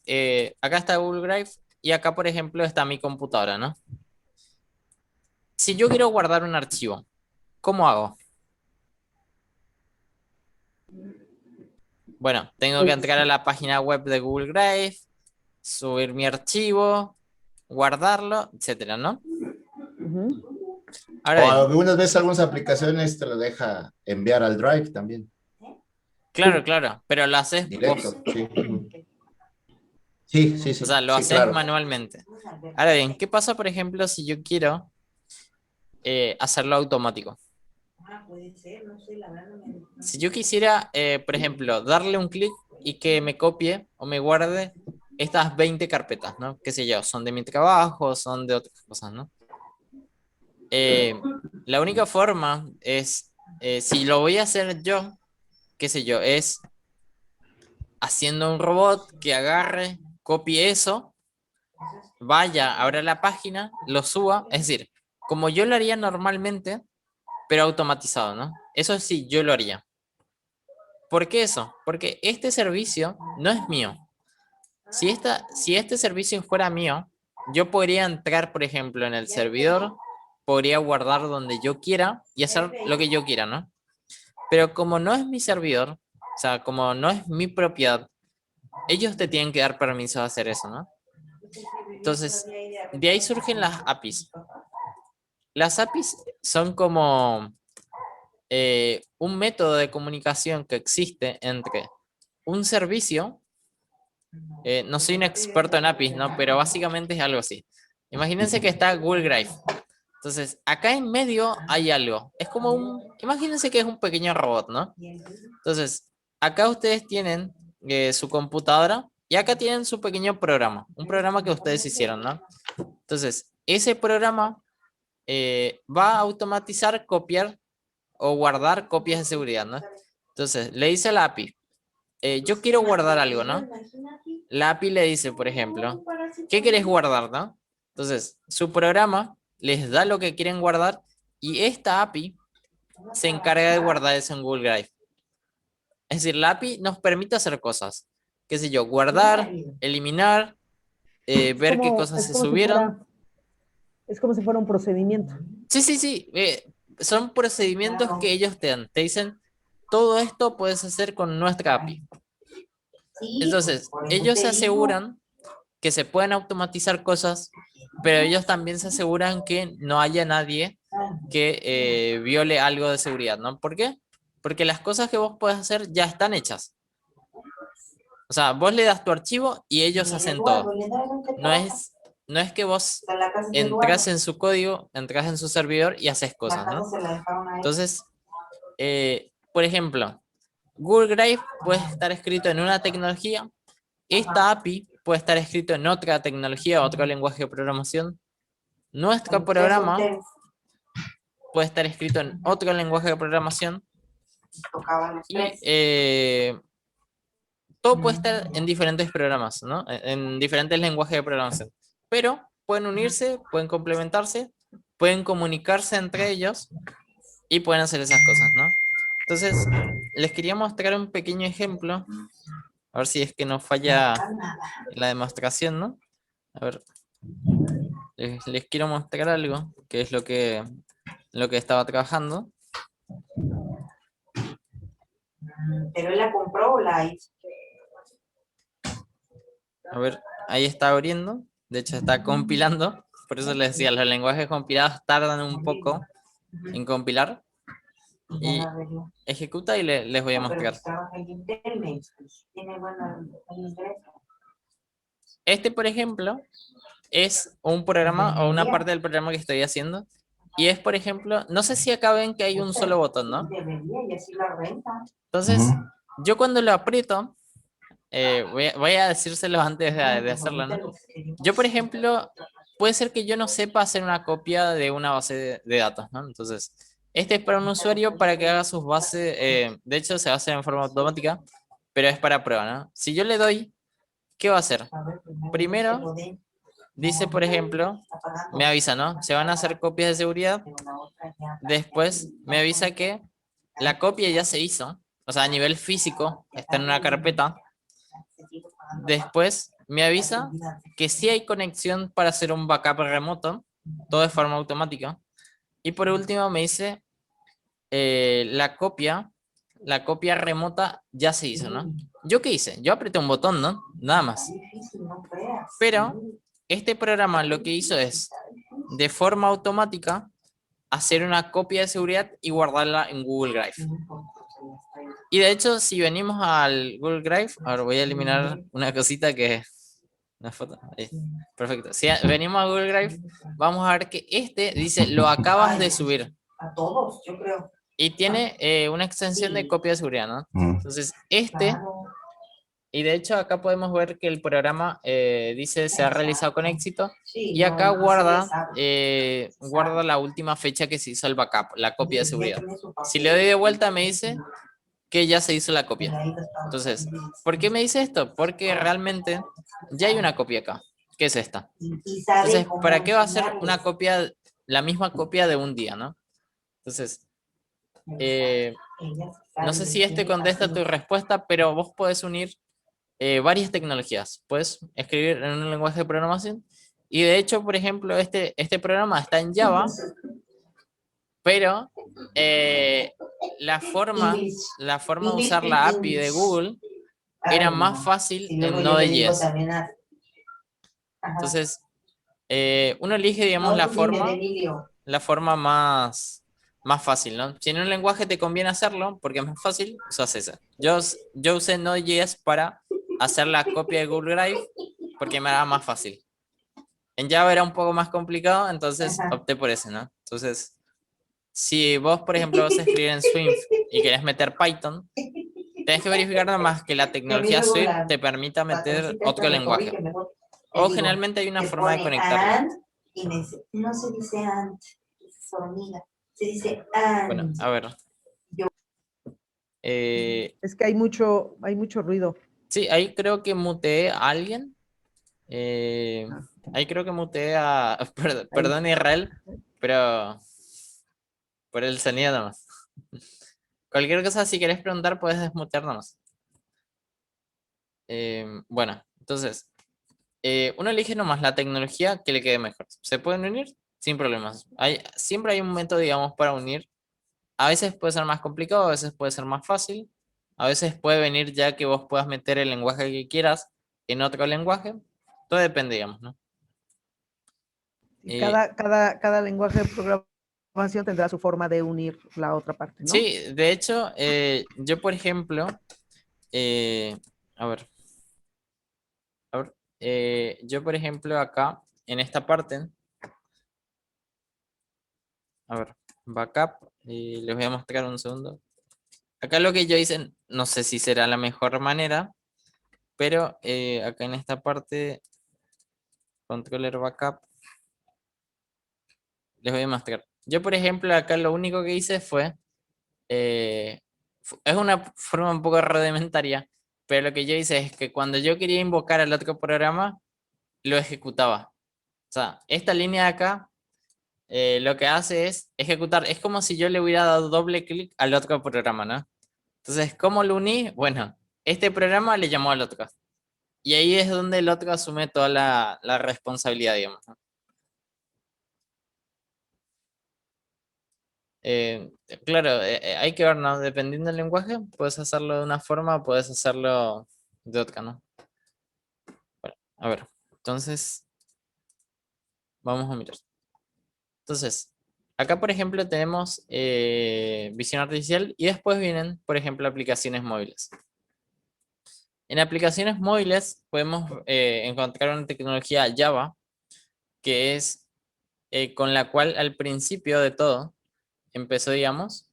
acá está Google Drive y acá por ejemplo está mi computadora, ¿no? Si yo quiero guardar un archivo, ¿cómo hago? Bueno, tengo que Pues, entrar a la página web de Google Drive, subir mi archivo, guardarlo, etcétera, ¿no? ujú. Ahora O bien, algunas veces algunas aplicaciones te lo deja enviar al Drive también, claro, claro, pero lo haces vos, directo. Sí, sí, sí, o sí, sea, lo sí, haces claro. manualmente. Ahora bien, ¿qué pasa, por ejemplo, si yo quiero hacerlo automático? Si yo quisiera, por ejemplo, darle un clic y que me copie o me guarde estas 20 carpetas, ¿no? Qué sé yo, son de mi trabajo, son de otras cosas, ¿no? La única forma es, si lo voy a hacer yo, qué sé yo, es haciendo un robot que agarre, copie eso, vaya, abra la página, lo suba, es decir, como yo lo haría normalmente, pero automatizado, ¿no? Eso sí, yo lo haría. ¿Por qué eso? Porque este servicio no es mío. Si este servicio fuera mío, yo podría entrar, por ejemplo, en el servidor, podría guardar donde yo quiera y hacer lo que yo quiera, ¿no? Pero como no es mi servidor, o sea, como no es mi propiedad, ellos te tienen que dar permiso de hacer eso, ¿no? Entonces, de ahí surgen las APIs. Las APIs son como un método de comunicación que existe entre un servicio. No soy un experto en APIs, ¿no? Pero básicamente es algo así. Imagínense que está Google Drive. Entonces, acá en medio hay algo. Es como imagínense que es un pequeño robot, ¿no? Entonces, acá ustedes tienen su computadora y acá tienen su pequeño programa. Un programa que ustedes hicieron, ¿no? Entonces, ese programa va a automatizar copiar o guardar copias de seguridad, ¿no? Entonces, le dice a la API, yo quiero guardar algo, ¿no? La API le dice, por ejemplo, ¿qué querés guardar, no? Entonces, su programa les da lo que quieren guardar y esta API se encarga de guardar eso en Google Drive. Es decir, la API nos permite hacer cosas. Qué sé yo, guardar, eliminar, ver qué cosas se subieron. Es como si fuera un procedimiento. Sí, sí, sí. Son procedimientos que ellos te dan. Te dicen, todo esto puedes hacer con nuestra API. Entonces, ellos se aseguran que se pueden automatizar cosas, pero ellos también se aseguran que no haya nadie que viole algo de seguridad, ¿no? ¿Por qué? Porque las cosas que vos podés hacer ya están hechas. O sea, vos le das tu archivo y ellos hacen todo. No es, no es que vos entras en su código, entras en su servidor y haces cosas, ¿no? Entonces, por ejemplo, Google Drive puede estar escrito en una tecnología. Esta API puede estar escrito en otra tecnología, otro lenguaje de programación. Nuestro programa puede estar escrito en otro lenguaje de programación. Y todo puede estar en diferentes programas, ¿no? En diferentes lenguajes de programación. Pero pueden unirse, pueden complementarse, pueden comunicarse entre ellos y pueden hacer esas cosas, ¿no? Entonces, les quería mostrar un pequeño ejemplo. A ver si es que no falla la demostración, ¿no? A ver. Les quiero mostrar algo, que es lo que estaba trabajando. ¿Pero él la compró o la hizo? A ver, ahí está abriendo. De hecho, está compilando. Por eso les decía, los lenguajes compilados tardan un poco en compilar. Y ejecuta y les voy a mostrar. Este, por ejemplo, es un programa o una parte del programa que estoy haciendo. Y es, por ejemplo, no sé si acá ven que hay un solo botón, ¿no? Entonces, yo cuando lo aprieto, voy a decírselo antes de hacerlo, ¿no? Yo, por ejemplo, puede ser que yo no sepa hacer una copia de una base de datos, ¿no? Entonces, este es para un usuario para que haga sus bases, de hecho se va a hacer en forma automática, pero es para prueba, ¿no? Si yo le doy, ¿qué va a hacer? Primero, dice, por ejemplo, me avisa, ¿no? Se van a hacer copias de seguridad. Después me avisa que la copia ya se hizo, o sea, a nivel físico, está en una carpeta. Después me avisa que sí hay conexión para hacer un backup remoto, todo de forma automática. Y por último me dice la copia remota ya se hizo, ¿no? ¿Yo qué hice? Yo apreté un botón, ¿no? Nada más. Pero este programa lo que hizo es, de forma automática, hacer una copia de seguridad y guardarla en Google Drive. Y de hecho, si venimos al Google Drive, ahora voy a eliminar una cosita que... Una foto. Ahí. Perfecto. Si venimos a Google Drive, vamos a ver que este dice, lo acabas de subir. A todos, yo creo. Y tiene una extensión de copia de seguridad, ¿no? Entonces, y de hecho acá podemos ver que el programa dice se ha realizado con éxito. Y acá guarda la última fecha que se hizo el backup, la copia de seguridad. Si le doy de vuelta me dice que ya se hizo la copia. Entonces, ¿por qué me dice esto? Porque realmente ya hay una copia acá, que es esta. Entonces, ¿para qué va a ser una copia, la misma copia de un día, no? Entonces, no sé si este contesta tu respuesta, pero vos podés unir varias tecnologías. Puedes escribir en un lenguaje de programación. Y de hecho, por ejemplo, este programa está en Java, pero la forma de usar la API de Google era más fácil en Node.js. Entonces, uno elige, digamos, la forma más fácil, ¿no? Si en un lenguaje te conviene hacerlo, porque es más fácil, usas esa. Yo usé Node.js para hacer la copia de Google Drive, porque me era más fácil. En Java era un poco más complicado, entonces opté por ese, ¿no? Entonces, si vos, por ejemplo, vas a escribir en Swift y querés meter Python, tenés que verificar nomás que la tecnología Swift te permita meter otro lenguaje. O generalmente hay una forma de conectarlo. No se dice ant, es hormiga. Se dice ant. Bueno, a ver. Es que hay mucho ruido. Sí, ahí creo que muteé a alguien. Ahí creo que muteé a... Perdón, Israel, pero por el sonido nomás. Cualquier cosa, si querés preguntar, puedes desmutear nomás. Bueno, entonces, uno elige nomás la tecnología que le quede mejor. ¿Se pueden unir? Sin problemas. Siempre hay un método, digamos, para unir. A veces puede ser más complicado, a veces puede ser más fácil. A veces puede venir ya que vos puedas meter el lenguaje que quieras en otro lenguaje. Todo depende, digamos, ¿no? Y cada lenguaje de programación tendrá su forma de unir la otra parte, ¿no? Sí, de hecho, yo por ejemplo, a ver, yo por ejemplo acá, en esta parte, a ver, backup, y les voy a mostrar un segundo. Acá lo que yo hice, no sé si será la mejor manera, pero acá en esta parte, controller backup, les voy a mostrar. Yo, por ejemplo, acá lo único que hice fue, es una forma un poco rudimentaria, pero lo que yo hice es que cuando yo quería invocar al otro programa, lo ejecutaba. O sea, esta línea de acá, lo que hace es ejecutar, es como si yo le hubiera dado doble clic al otro programa, ¿no? Entonces, ¿cómo lo uní? Bueno, este programa le llamó al otro. Y ahí es donde el otro asume toda la responsabilidad, digamos, ¿no? Eh, claro, hay que ver, ¿no? Dependiendo del lenguaje, puedes hacerlo de una forma, puedes hacerlo de otra, ¿no? Bueno, a ver, entonces, vamos a mirar. Entonces, acá, por ejemplo, tenemos visión artificial y después vienen, por ejemplo, aplicaciones móviles. En aplicaciones móviles podemos encontrar una tecnología Java, que es con la cual al principio de todo empezó, digamos,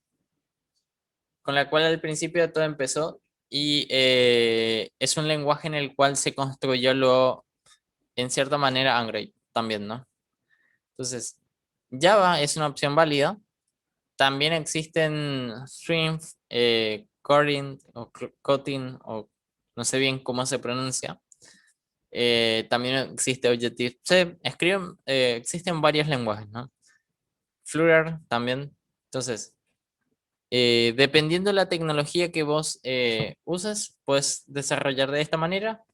con la cual al principio de todo empezó y es un lenguaje en el cual se construyó luego, en cierta manera, Android también, ¿no? Entonces, Java es una opción válida. También existen Stream, Kotlin o Kotlin, o no sé bien cómo se pronuncia. También existe Objective-C. Existen varios lenguajes, ¿no? Flutter también. Entonces, dependiendo de la tecnología que vos uses, puedes desarrollar de esta manera,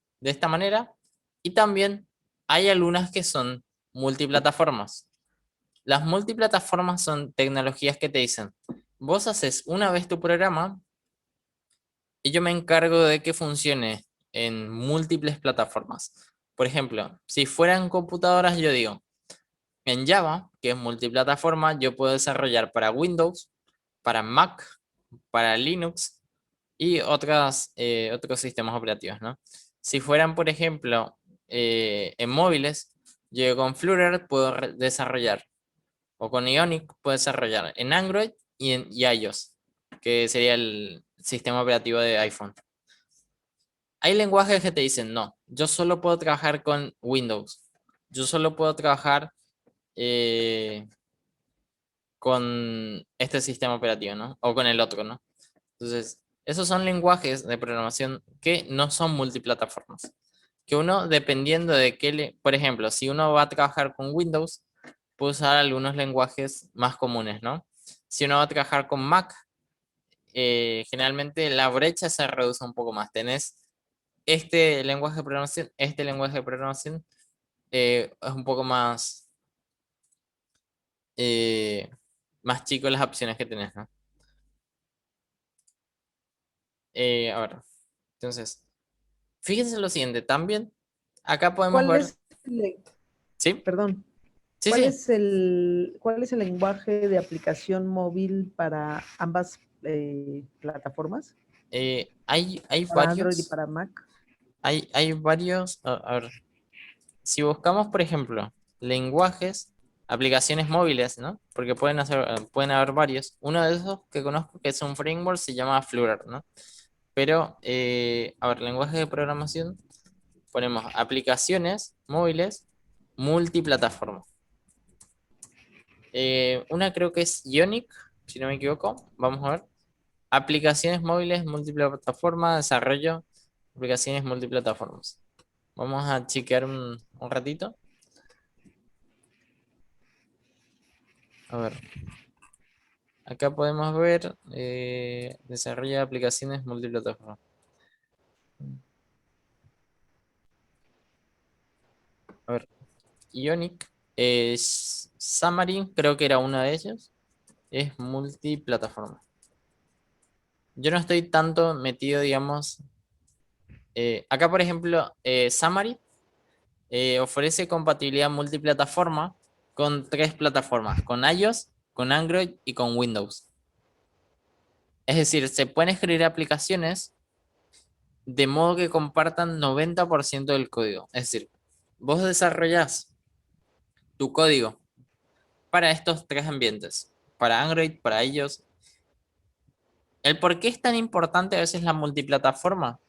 y también hay algunas que son multiplataformas. Las multiplataformas son tecnologías que te dicen, vos haces una vez tu programa y yo me encargo de que funcione en múltiples plataformas. Por ejemplo, si fueran computadoras, yo digo, en Java, que es multiplataforma, yo puedo desarrollar para Windows, para Mac, para Linux y otros sistemas operativos, ¿no? Si fueran, por ejemplo, en móviles, yo con Flutter puedo desarrollar, o con Ionic puedo desarrollar en Android y iOS, que sería el sistema operativo de iPhone. Hay lenguajes que te dicen, no, yo solo puedo trabajar con Windows, yo solo puedo trabajar eh, con este sistema operativo, ¿no? O con el otro, ¿no? Entonces, esos son lenguajes de programación que no son multiplataformas. Que uno, dependiendo de por ejemplo, si uno va a trabajar con Windows, puede usar algunos lenguajes más comunes, ¿no? Si uno va a trabajar con Mac, generalmente la brecha se reduce un poco más. Tenés este lenguaje de programación es un poco eh, más chico las opciones que tenés, ¿no? A ver, entonces, fíjense lo siguiente, también acá podemos ¿Cuál ver, es ¿sí? perdón, Sí, sí, cuál es el lenguaje de aplicación móvil para ambas plataformas? hay Para Android y varios, para Mac. hay varios, a ver, si buscamos, por ejemplo, lenguajes, aplicaciones móviles, ¿no? Porque pueden haber varios. Uno de esos que conozco que es un framework se llama Flutter, ¿no? Pero, a ver, lenguaje de programación, ponemos aplicaciones móviles multiplataforma. Una creo que es Ionic, si no me equivoco. Vamos a ver. Aplicaciones móviles multiplataforma, desarrollo, aplicaciones multiplataformas. Vamos a chequear un ratito. A ver. Acá podemos ver desarrollo de aplicaciones multiplataforma. A ver. Ionic. Xamarin, creo que era uno de ellos. Es multiplataforma. Yo no estoy tanto metido, digamos. Acá, por ejemplo, Xamarin ofrece compatibilidad multiplataforma con tres plataformas, con iOS, con Android y con Windows. Es decir, se pueden escribir aplicaciones de modo que compartan 90% del código. Es decir, vos desarrollás tu código para estos tres ambientes, para Android, para iOS. El por qué es tan importante a veces la multiplataforma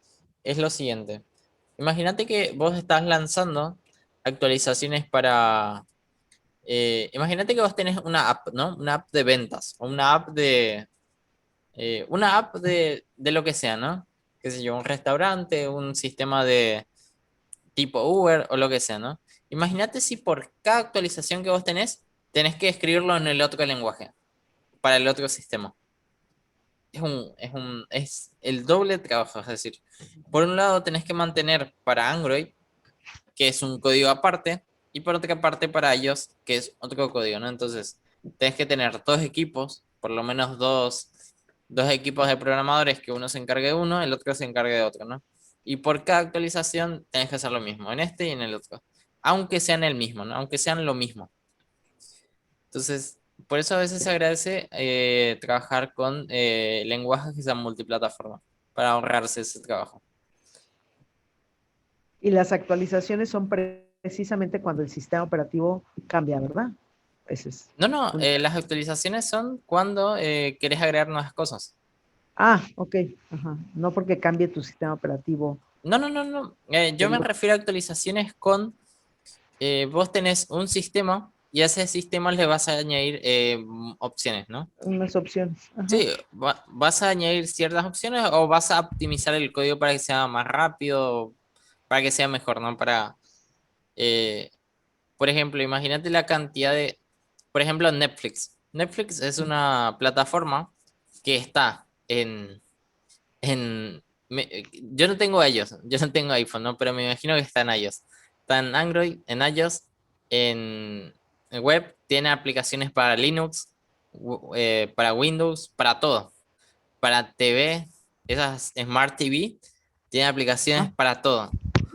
es lo siguiente. imagínate que vos estás lanzando actualizaciones para... imagínate que vos tenés una app, ¿no? Una app de ventas o una app de lo que sea, ¿no? Qué sé yo, un restaurante, un sistema de tipo Uber o lo que sea, ¿no? Imagínate si por cada actualización que vos tenés que escribirlo en el otro lenguaje, para el otro sistema. Es el doble de trabajo, es decir, por un lado tenés que mantener para Android, que es un código aparte, y por otra parte para iOS, que es otro código, ¿no? Entonces, tenés que tener dos equipos, por lo menos dos equipos de programadores, que uno se encargue de uno, el otro se encargue de otro, ¿no? Y por cada actualización tenés que hacer lo mismo, en este y en el otro, aunque sean el mismo, ¿no? Aunque sean lo mismo. Entonces, por eso a veces se agradece trabajar con lenguajes que sean multiplataforma, para ahorrarse ese trabajo. Y las actualizaciones son precisamente cuando el sistema operativo cambia, ¿verdad? Ese es No, no, un- las actualizaciones son cuando querés agregar nuevas cosas. Ah, ok. Ajá. No porque cambie tu sistema operativo. No, no, no, no. Yo me el- refiero a actualizaciones con vos tenés un sistema y a ese sistema le vas a añadir opciones, ¿no? Unas opciones. Ajá. Sí, vas a añadir ciertas opciones o vas a optimizar el código para que sea más rápido, para que sea mejor, ¿no? Eh, por ejemplo, imagínate la cantidad por ejemplo, Netflix. Netflix es una plataforma que está yo no tengo iOS, yo no tengo iPhone, ¿no? Pero me imagino que está en iOS. Está en Android, en iOS, en web, tiene aplicaciones para Linux, para Windows, para todo. Para TV, esas Smart TV, tiene aplicaciones Ah, para todo.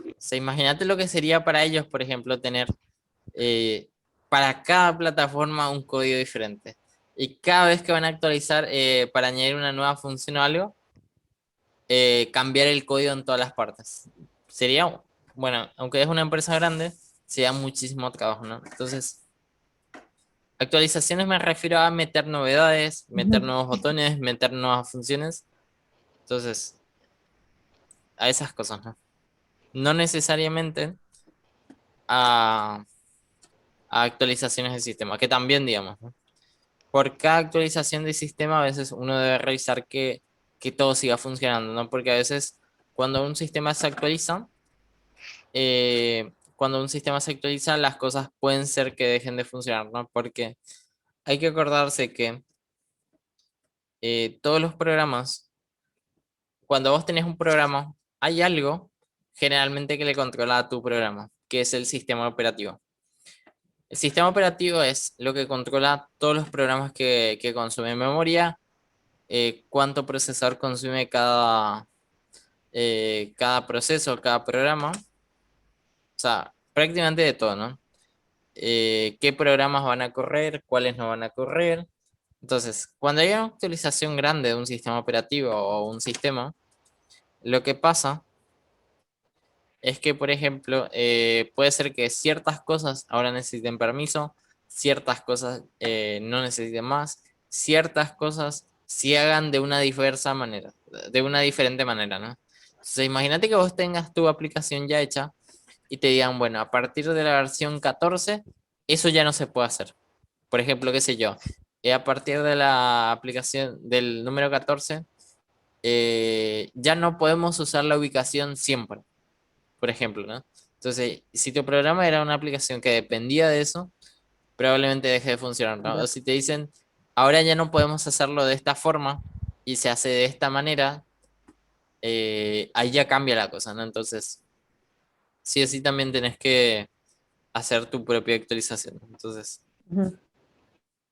O sea, imagínate lo que sería para ellos, por ejemplo, tener eh, para cada plataforma un código diferente. Y cada vez que van a actualizar para añadir una nueva función o algo, cambiar el código en todas las partes. Sería, bueno, aunque es una empresa grande, sería muchísimo trabajo, ¿no? Entonces, actualizaciones me refiero a meter novedades, meter ujú. nuevos botones, meter nuevas funciones. Entonces, a esas cosas, ¿no? No necesariamente a, a actualizaciones del sistema, que también, digamos, ¿no? Por cada actualización del sistema, a veces uno debe revisar que todo siga funcionando, ¿no? Porque a veces cuando un sistema se actualiza, las cosas pueden ser que dejen de funcionar, ¿no? Porque hay que acordarse que todos los programas, cuando vos tenés un programa, hay algo generalmente que le controla a tu programa, que es el sistema operativo. El sistema operativo es lo que controla todos los programas que consumen memoria, cuánto procesador consume cada proceso, cada programa, o sea, prácticamente de todo, ¿no? Qué programas van a correr, cuáles no van a correr. Entonces, cuando hay una actualización grande de un sistema operativo o un sistema, lo que pasa es que, por ejemplo, puede ser que ciertas cosas ahora necesiten permiso, ciertas cosas no necesiten más, ciertas cosas se hagan de una diversa manera, de una diferente manera, ¿no? Entonces, imagínate que vos tengas tu aplicación ya hecha y te digan, bueno, a partir de la versión 14, eso ya no se puede hacer. Por ejemplo, qué sé yo, a partir de la aplicación del número 14, ya no podemos usar la ubicación siempre, por ejemplo, ¿no? Entonces, si tu programa era una aplicación que dependía de eso, probablemente deje de funcionar, ¿no? Ya. O si te dicen, ahora ya no podemos hacerlo de esta forma y se hace de esta manera, ahí ya cambia la cosa, ¿no? Entonces, sí o sí también tenés que hacer tu propia actualización. Ujú.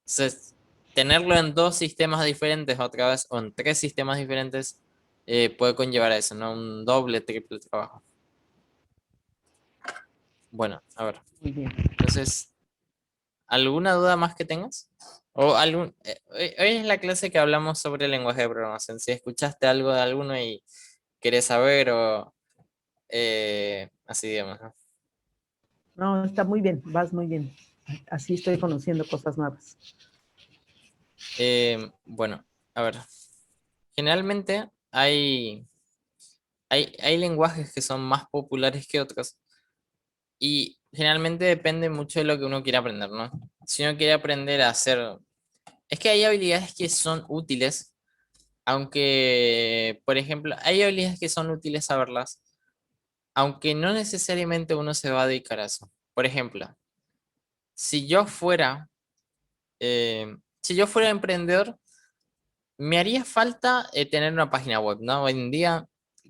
Entonces, tenerlo en dos sistemas diferentes otra vez o en tres sistemas diferentes puede conllevar a eso, ¿no? Un doble, triple trabajo. Bueno, a ver. Muy bien. Entonces, ¿alguna duda más que tengas? O hoy es la clase que hablamos sobre el lenguaje de programación. Si escuchaste algo de alguno y querés saber o así digamos, ¿no? No, está muy bien, vas muy bien. Así estoy conociendo cosas nuevas. Bueno, a ver. Generalmente hay hay lenguajes que son más populares que otros y generalmente depende mucho de lo que uno quiera aprender, ¿no? Si uno quiere aprender a hacer... Es que hay habilidades que son útiles, aunque, por ejemplo, hay habilidades que son útiles saberlas, aunque no necesariamente uno se va a dedicar a eso. Por ejemplo, si yo fuera, si yo fuera emprendedor, me haría falta tener una página web, ¿no? Hoy en día,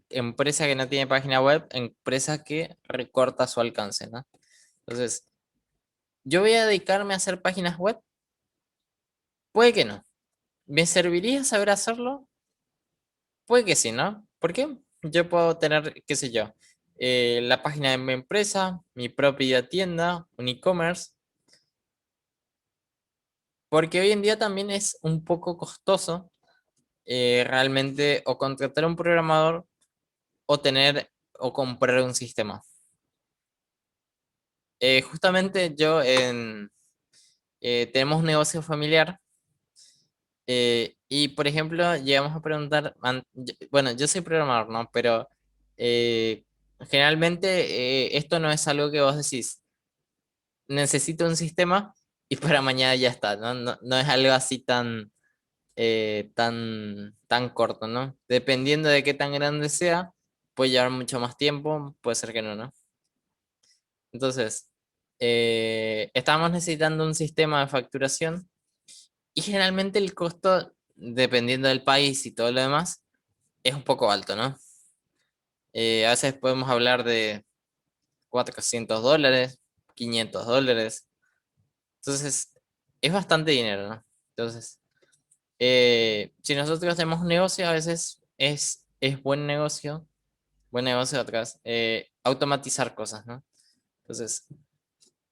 empresa que no tiene página web, empresa que recorta su alcance, ¿no? Entonces, ¿yo voy a dedicarme a hacer páginas web? Puede que no. ¿Me serviría saber hacerlo? Puede que sí, ¿no? ¿Por qué? Yo puedo tener, qué sé yo, la página de mi empresa, mi propia tienda, un e-commerce, porque hoy en día también es un poco costoso realmente o contratar a un programador o tener o comprar un sistema. Justamente tenemos un negocio familiar y, por ejemplo, llegamos a preguntar, bueno, yo soy programador, ¿no? Pero eh, generalmente esto no es algo que vos decís, necesito un sistema y para mañana ya está, ¿no? No es algo así tan corto, ¿no? Dependiendo de qué tan grande sea, puede llevar mucho más tiempo, puede ser que no, ¿no? Entonces, estamos necesitando un sistema de facturación y generalmente el costo, dependiendo del país y todo lo demás, es un poco alto, ¿no? A veces podemos hablar de $400, $500. Entonces, es bastante dinero, ¿no? Entonces, si nosotros hacemos un negocio, a veces es buen negocio atrás, automatizar cosas, ¿no? Entonces,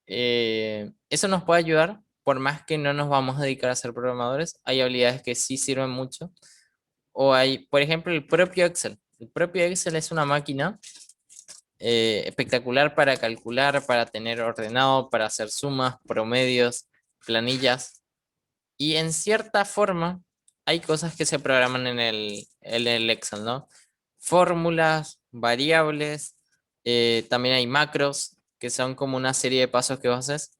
eso nos puede ayudar, por más que no nos vamos a dedicar a ser programadores, hay habilidades que sí sirven mucho. O hay, por ejemplo, el propio Excel. El propio Excel es una máquina espectacular para calcular, para tener ordenado, para hacer sumas, promedios, planillas. Y en cierta forma, hay cosas que se programan en el Excel, ¿no? Fórmulas, variables, también hay macros, que son como una serie de pasos que vos haces.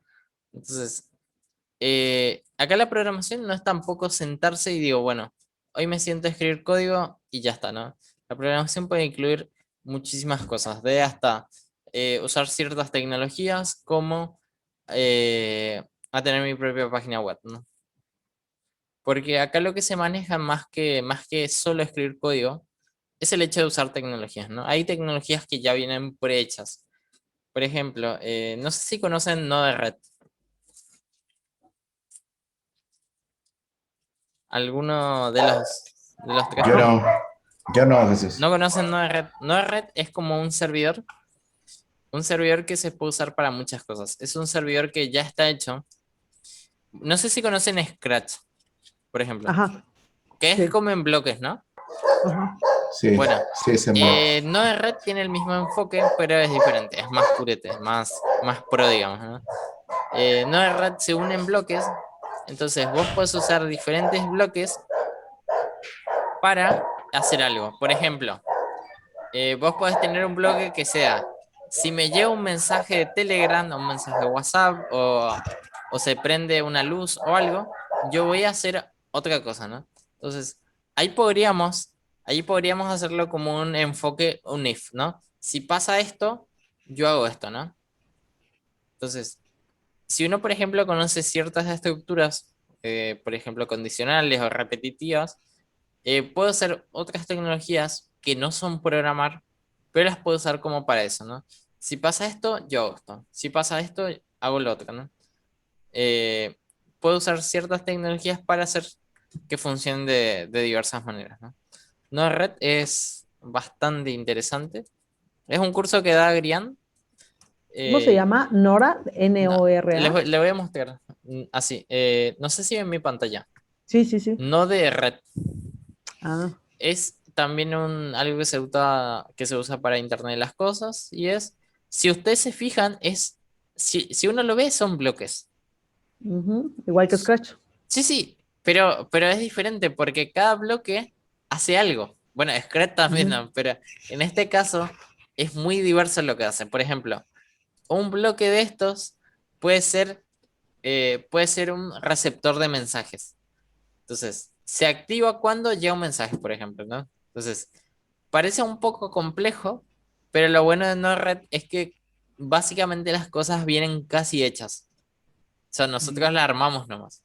Entonces, acá la programación no es tampoco sentarse y digo, bueno, hoy me siento a escribir código y ya está, ¿no? La programación puede incluir muchísimas cosas, de hasta usar ciertas tecnologías como a tener mi propia página web, ¿no? Porque acá lo que se maneja más que solo escribir código es el hecho de usar tecnologías, ¿no? Hay tecnologías que ya vienen prehechas. Por ejemplo, no sé si conocen Node-RED. ¿Alguno de los tres? Yo no, yo no, Jesús. ¿No conocen Node-RED? Node-RED es como un servidor que se puede usar para muchas cosas. Es un servidor que ya está hecho. No sé si conocen Scratch, por ejemplo, Ajá, que es sí, como en bloques, ¿no? ajá. Sí, Bueno, sí, se me... Node-RED tiene el mismo enfoque, pero es diferente, es más purete, es más pro, digamos, ¿no? Node-RED se une en bloques, entonces vos podés usar diferentes bloques para hacer algo. Por ejemplo, vos podés tener un bloque que sea, si me llega un mensaje de Telegram o un mensaje de WhatsApp o se prende una luz o algo, yo voy a hacer otra cosa, ¿no? Entonces, ahí podríamos, ahí podríamos hacerlo como un enfoque, un if, ¿no? Si pasa esto, yo hago esto, ¿no? Entonces, si uno, por ejemplo, conoce ciertas estructuras, por ejemplo, condicionales o repetitivas, puedo hacer otras tecnologías que no son programar, pero las puedo usar como para eso, ¿no? Si pasa esto, yo hago esto. Si pasa esto, hago lo otro, ¿no? Eh, Puedo usar ciertas tecnologías para hacer que funcionen de diversas maneras, ¿no? Node-RED es bastante interesante. Es un curso que da Grian. ¿Cómo se eh, llama? Nora, no, les Nora. le voy a mostrar así. No sé si en mi pantalla. Sí, sí, sí. Node-RED. Ah, Es también algo que se usa para Internet de las cosas y si ustedes se fijan, si uno lo ve, son bloques. ujú, igual que Scratch. Sí, sí, pero es diferente porque cada bloque hace algo. Bueno, Scratch también, Ujú. ¿no? Pero en este caso es muy diverso lo que hace. Por ejemplo, un bloque de estos puede ser un receptor de mensajes. Entonces, se activa cuando llega un mensaje, por ejemplo, ¿no? Entonces, parece un poco complejo, pero lo bueno de Node-RED es que básicamente las cosas vienen casi hechas. O sea, nosotros la armamos nomás.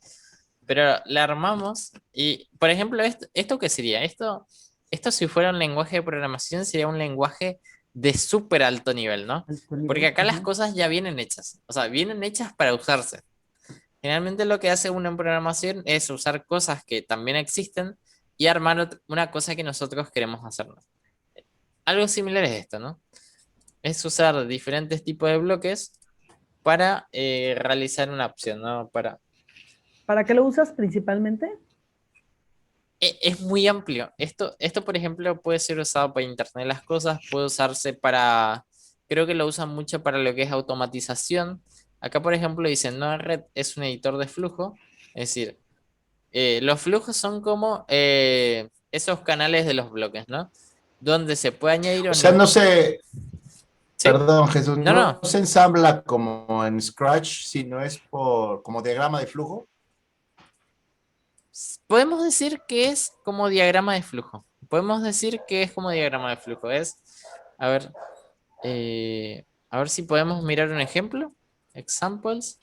Pero la armamos y, por ejemplo, ¿esto qué sería? Esto si fuera un lenguaje de programación sería un lenguaje de súper alto nivel, ¿no? Alto Porque nivel. acá las Ujú. cosas ya vienen hechas. O sea, vienen hechas para usarse. Generalmente lo que hace uno en programación es usar cosas que también existen y armar una cosa que nosotros queremos hacer, ¿no? Algo similar es esto, ¿no? Es usar diferentes tipos de bloques para realizar una opción, ¿no? ¿Para qué lo usas principalmente? Es muy amplio. Esto, por ejemplo, puede ser usado para Internet de las cosas, puede usarse para, creo que lo usan mucho para lo que es automatización. Acá, por ejemplo, dicen, Node-RED es un editor de flujo, es decir, los flujos son como esos canales de los bloques, ¿no? Donde se puede añadir O o sea, no. no se, ¿Sí? perdón, Jesús, No, no no. se ensambla como en Scratch, sino es como diagrama de flujo. Podemos decir que es como diagrama de flujo. Podemos decir que es como diagrama de flujo. A ver, a ver si podemos mirar un ejemplo. Examples.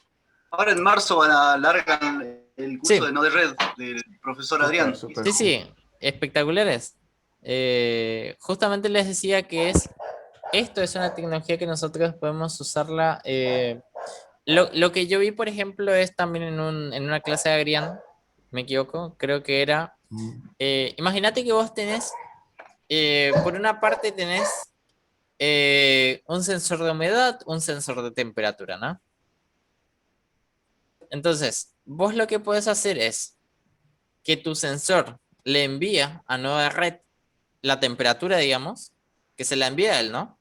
Ahora en marzo largan el curso Sí, de Node-RED del profesor Súper, Adrián. súper. sí, sí, espectaculares. Justamente les decía que esto es una tecnología que nosotros podemos usarla. Lo que yo vi, por ejemplo, es también en una clase de Agrián, me equivoco, creo que era, Mm. imagínate que vos tenés, por una parte tenés un sensor de humedad, un sensor de temperatura, ¿no? Entonces, vos lo que puedes hacer es que tu sensor le envía a Node-RED la temperatura, digamos, que se la envía a él, ¿no?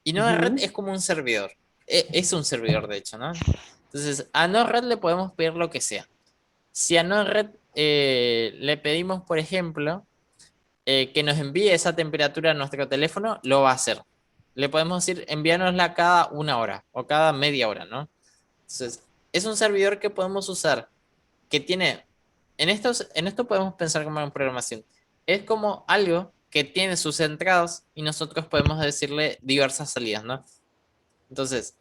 Y Node-RED Ujú. es como un servidor. Es un servidor, de hecho, ¿no? Entonces, a Node-RED le podemos pedir lo que sea. Si a Node-RED le pedimos, por ejemplo, que nos envíe esa temperatura a nuestro teléfono, lo va a hacer. Le podemos decir, envíanosla cada una hora o cada media hora, ¿no? Entonces, es un servidor que podemos usar, que tiene, en esto podemos pensar como en programación. Es como algo que tiene sus entradas y nosotros podemos decirle diversas salidas, ¿no? Entonces,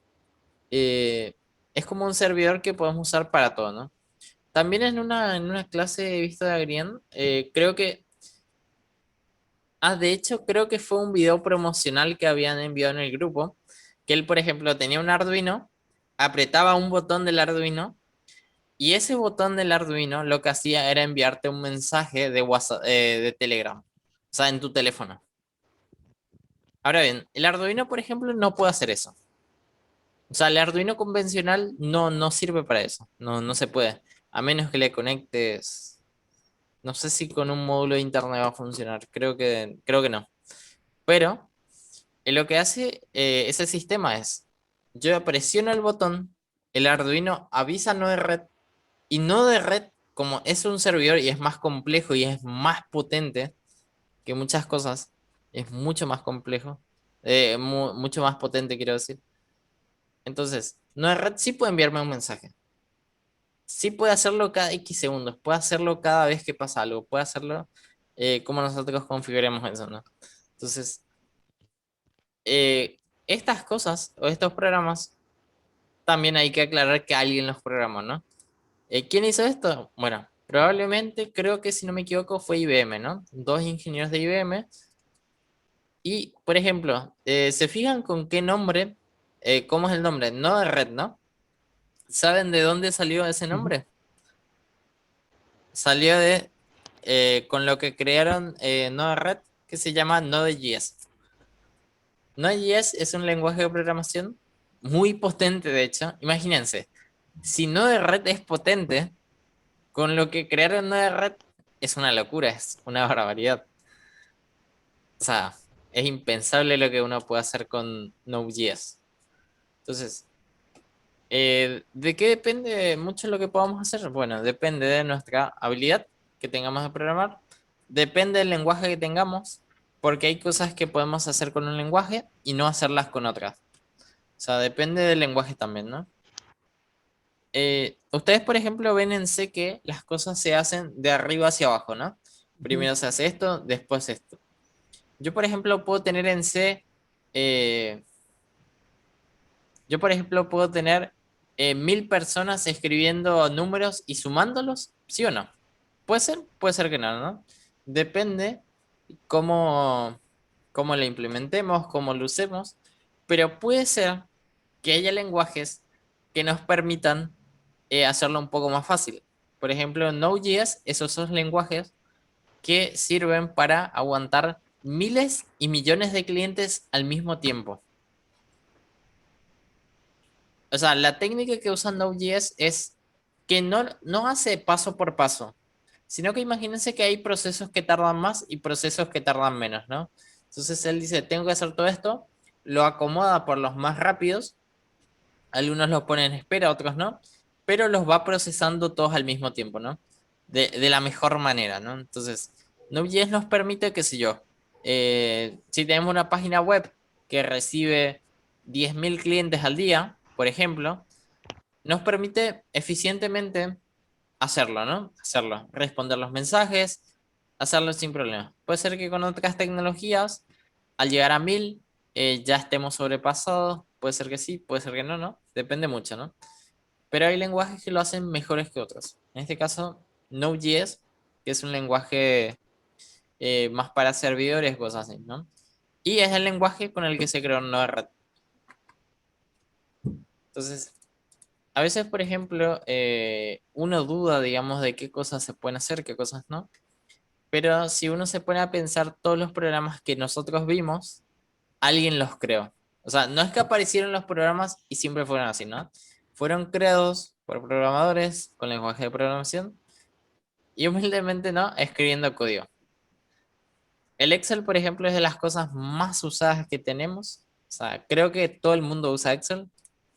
eh, es como un servidor que podemos usar para todo, ¿no? También en una clase he visto de Adrián, creo que, de hecho, creo que fue un video promocional que habían enviado en el grupo, que él, por ejemplo, tenía un Arduino, apretaba un botón del Arduino y ese botón del Arduino lo que hacía era enviarte un mensaje de WhatsApp, de Telegram, o sea, en tu teléfono. Ahora bien, el Arduino, por ejemplo, no puede hacer eso. O sea, el Arduino convencional no sirve para eso. No se puede. A menos que le conectes. No sé si con un módulo de internet va a funcionar. Creo que no. Pero lo que hace ese sistema es: yo presiono el botón, el Arduino avisa no de red, y no de red, como es un servidor y es más complejo y es más potente que muchas cosas, es mucho más complejo, mucho más potente, quiero decir. Entonces, no de red sí puede enviarme un mensaje. Sí puede hacerlo cada X segundos, puede hacerlo cada vez que pasa algo, puede hacerlo como nosotros configuremos eso, ¿no? Entonces, estas cosas o estos programas también hay que aclarar que alguien los programó, ¿no? ¿Quién hizo esto? Bueno, probablemente, creo que si no me equivoco, fue IBM, ¿no? Dos ingenieros de IBM. Y, por ejemplo, ¿se fijan con qué nombre? ¿Cómo es el nombre? No de red, ¿no? ¿Saben de dónde salió ese Ujú. nombre? Salió con lo que crearon Node-RED, que se llama Node.js. Node.js es un lenguaje de programación muy potente, de hecho. Imagínense, si Node-RED es potente, con lo que crearon Node-RED es una locura, es una barbaridad. O sea, es impensable lo que uno puede hacer con Node.js. Entonces, ¿de qué depende mucho lo que podamos hacer? Bueno, depende de nuestra habilidad que tengamos de programar, depende del lenguaje que tengamos, porque hay cosas que podemos hacer con un lenguaje y no hacerlas con otras. O sea, depende del lenguaje también, ¿no? Ustedes, por ejemplo, ven en C que las cosas se hacen de arriba hacia abajo, ¿no? Primero se hace esto, después esto. Yo, por ejemplo, puedo tener en C, eh, yo, por ejemplo, puedo tener 1000 personas escribiendo números y sumándolos, ¿sí o no? Puede ser que no, ¿no? Depende cómo, cómo lo implementemos, cómo lo usemos, pero puede ser que haya lenguajes que nos permitan hacerlo un poco más fácil. Por ejemplo, Node.js, esos son lenguajes que sirven para aguantar miles y millones de clientes al mismo tiempo. O sea, la técnica que usa Node.js es que no hace paso por paso, sino que imagínense que hay procesos que tardan más y procesos que tardan menos, ¿no? Entonces él dice, tengo que hacer todo esto, lo acomoda por los más rápidos, algunos los ponen en espera, otros no, pero los va procesando todos al mismo tiempo, ¿no? De la mejor manera, ¿no? Entonces, Node.js nos permite, qué sé yo, si tenemos una página web que recibe 10.000 clientes al día, por ejemplo, nos permite eficientemente hacerlo, ¿no? Hacerlo, responder los mensajes, hacerlo sin problema. Puede ser que con otras tecnologías, al llegar a 1000, ya estemos sobrepasados, puede ser que sí, puede ser que no, ¿no? Depende mucho, ¿no? Pero hay lenguajes que lo hacen mejores que otros. En este caso, Node.js, que es un lenguaje más para servidores, cosas así, ¿no? Y es el lenguaje con el que se creó una nueva red. Entonces, a veces, por ejemplo, uno duda, digamos, de qué cosas se pueden hacer, qué cosas no. Pero si uno se pone a pensar todos los programas que nosotros vimos, alguien los creó. O sea, no es que aparecieron los programas y siempre fueron así, ¿no? Fueron creados por programadores con lenguaje de programación y humildemente, ¿no? Escribiendo código. El Excel, por ejemplo, es de las cosas más usadas que tenemos. O sea, creo que todo el mundo usa Excel.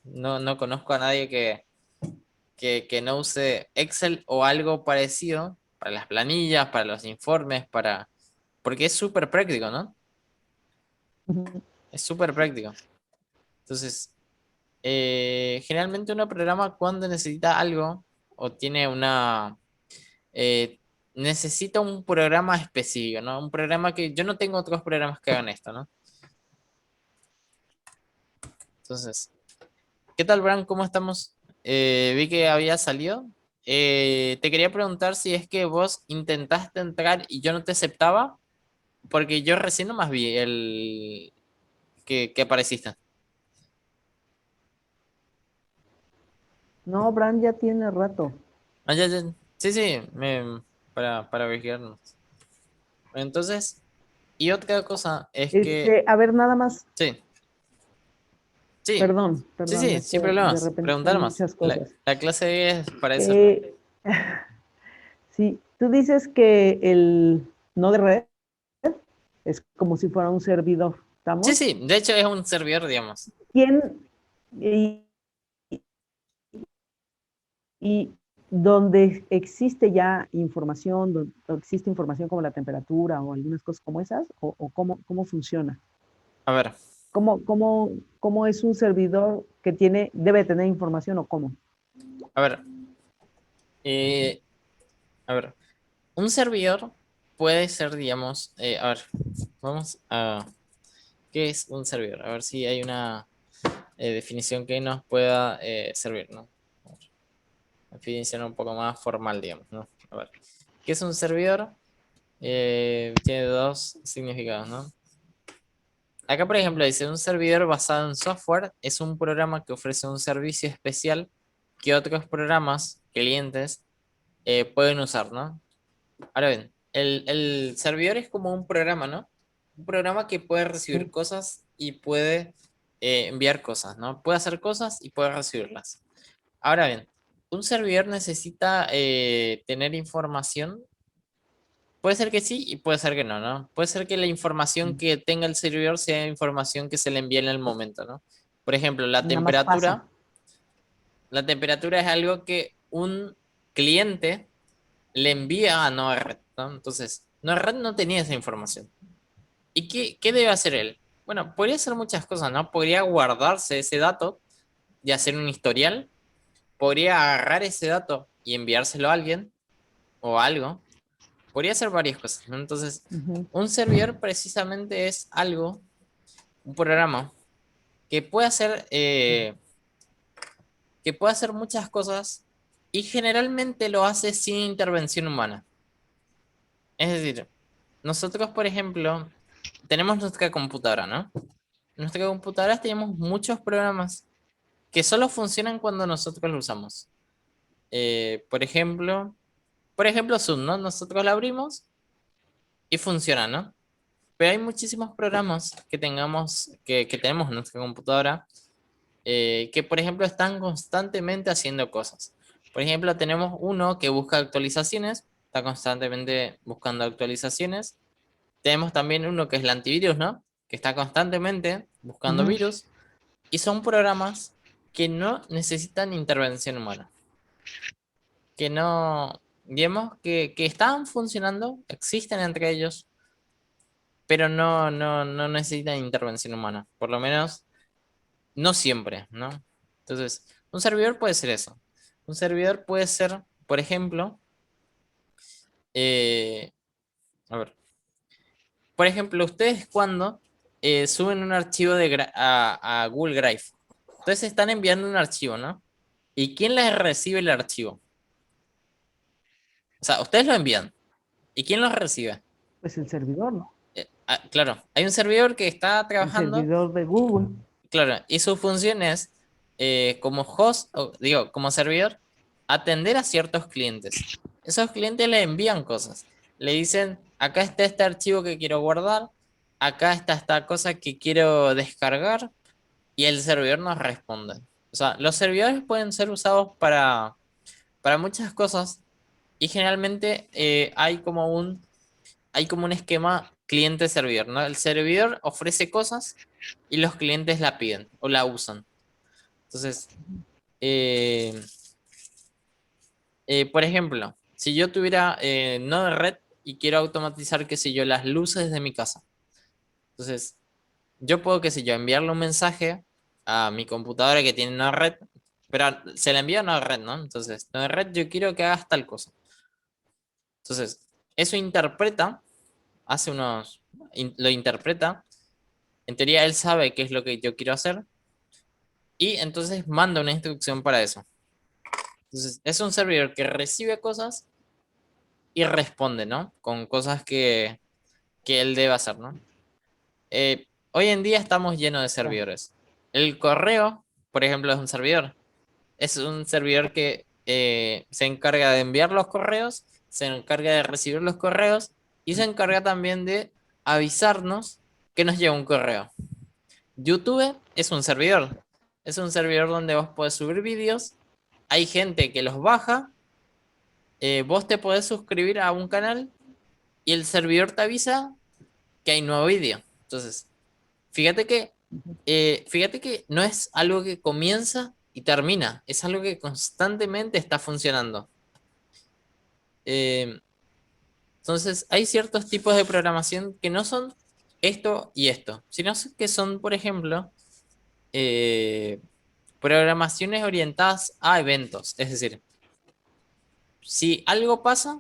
No conozco a nadie que no use Excel o algo parecido para las planillas, para los informes, porque es súper práctico, ¿no? Es súper práctico. Entonces, generalmente uno programa cuando necesita algo o tiene necesita un programa específico, ¿no? Un programa que yo no tengo otros programas que hagan esto, ¿no? Entonces, ¿qué tal, Bran? ¿Cómo estamos? Vi que había salido. Te quería preguntar si es que vos intentaste entrar y yo no te aceptaba, porque yo recién nomás vi el que apareciste. No, Bran ya tiene rato. Ah, ya, ya. Sí, sí, para verificarnos. Entonces, y otra cosa es que, A ver, nada más, sí, sí, perdón, sí, perdón, sí, es sin que de problemas. repente Preguntar son más. muchas La, cosas. la clase es para eso, ¿no? Eh, sí, tú dices que el no de red es como si fuera un servidor, Sí, ¿estamos? sí, de hecho es un servidor, digamos. ¿Quién y, y donde existe ya información, donde existe información como la temperatura o algunas cosas como esas, o cómo funciona? A ver, ¿Cómo es un servidor que debe tener información o cómo? a ver, eh, a ver. Un servidor puede ser, digamos, a ver, vamos a, ¿qué es un servidor? A ver si hay una definición que nos pueda servir, ¿no? A ver, definición un poco más formal, digamos, ¿no? A ver, ¿qué es un servidor? Tiene dos significados, ¿no? Acá, por ejemplo, dice, un servidor basado en software es un programa que ofrece un servicio especial que otros programas, clientes, pueden usar, ¿no? Ahora bien, el servidor es como un programa, ¿no? Un programa que puede recibir Sí. cosas y puede enviar cosas, ¿no? Puede hacer cosas y puede recibirlas. Ahora bien, un servidor necesita tener información. Puede ser que sí y puede ser que no, ¿no? Puede ser que la información que tenga el servidor sea información que se le envíe en el momento, ¿no? Por ejemplo, Nada más pasa. la temperatura es algo que un cliente le envía a Node-RED, ¿no? Entonces, Node-RED no tenía esa información. ¿Y qué debe hacer él? Bueno, podría hacer muchas cosas, ¿no? Podría guardarse ese dato y hacer un historial. Podría agarrar ese dato y enviárselo a alguien o algo. Podría hacer varias cosas, ¿no? Entonces, Ujú. un servidor precisamente es algo, un programa que que puede hacer muchas cosas y generalmente lo hace sin intervención humana. Es decir, nosotros, por ejemplo, tenemos nuestra computadora, ¿no? En nuestra computadora tenemos muchos programas que solo funcionan cuando nosotros lo usamos. Por ejemplo, Zoom, ¿no? Nosotros lo abrimos y funciona, ¿no? Pero hay muchísimos programas que tenemos en nuestra computadora que, por ejemplo, están constantemente haciendo cosas. Por ejemplo, tenemos uno que busca actualizaciones, está constantemente buscando actualizaciones. Tenemos también uno que es el antivirus, ¿no? Que está constantemente buscando Ujú. virus. Y son programas que no necesitan intervención humana. Que no, digamos, que están funcionando, existen entre ellos, pero no necesitan intervención humana. Por lo menos, no siempre, ¿no? Entonces, un servidor puede ser eso. Un servidor puede ser, por ejemplo, eh, a ver, por ejemplo, ustedes cuando suben un archivo a Google Drive, entonces están enviando un archivo, ¿no? ¿Y quién les recibe el archivo? O sea, ustedes lo envían. ¿Y quién lo recibe? Pues el servidor, ¿no? Claro, hay un servidor que está El trabajando, servidor de Google. claro, y su función es, como host, o digo, como servidor, atender a ciertos clientes. Esos clientes le envían cosas. Le dicen, acá está este archivo que quiero guardar, acá está esta cosa que quiero descargar, y el servidor nos responde. O sea, los servidores pueden ser usados para muchas cosas, y generalmente hay como un esquema cliente-servidor, ¿no? El servidor ofrece cosas y los clientes la piden o la usan. Entonces, eh, por ejemplo, si yo tuviera Node-RED y quiero automatizar, qué sé yo, las luces de mi casa. Entonces, yo puedo, qué sé yo, enviarle un mensaje a mi computadora que tiene Node-RED, pero se la envía a Node-RED, ¿no? Entonces, Node-RED, yo quiero que hagas tal cosa. Entonces, eso lo interpreta. En teoría, él sabe qué es lo que yo quiero hacer y entonces manda una instrucción para eso. Entonces, es un servidor que recibe cosas y responde, ¿no? Con cosas que él debe hacer, ¿no? Hoy en día estamos llenos de Ya. servidores. El correo, por ejemplo, es un servidor. Es un servidor que se encarga de enviar los correos, se encarga de recibir los correos y se encarga también de avisarnos que nos llega un correo. YouTube es un servidor. Es un servidor donde vos podés subir vídeos. Hay gente que los baja. Vos te podés suscribir a un canal y el servidor te avisa que hay nuevo vídeo. Entonces, fíjate que, fíjate que no es algo que comienza y termina. Es algo que constantemente está funcionando. Eh, entonces, hay ciertos tipos de programación que no son esto y esto, sino que son, por ejemplo, eh, programaciones orientadas a eventos. Es decir, si algo pasa,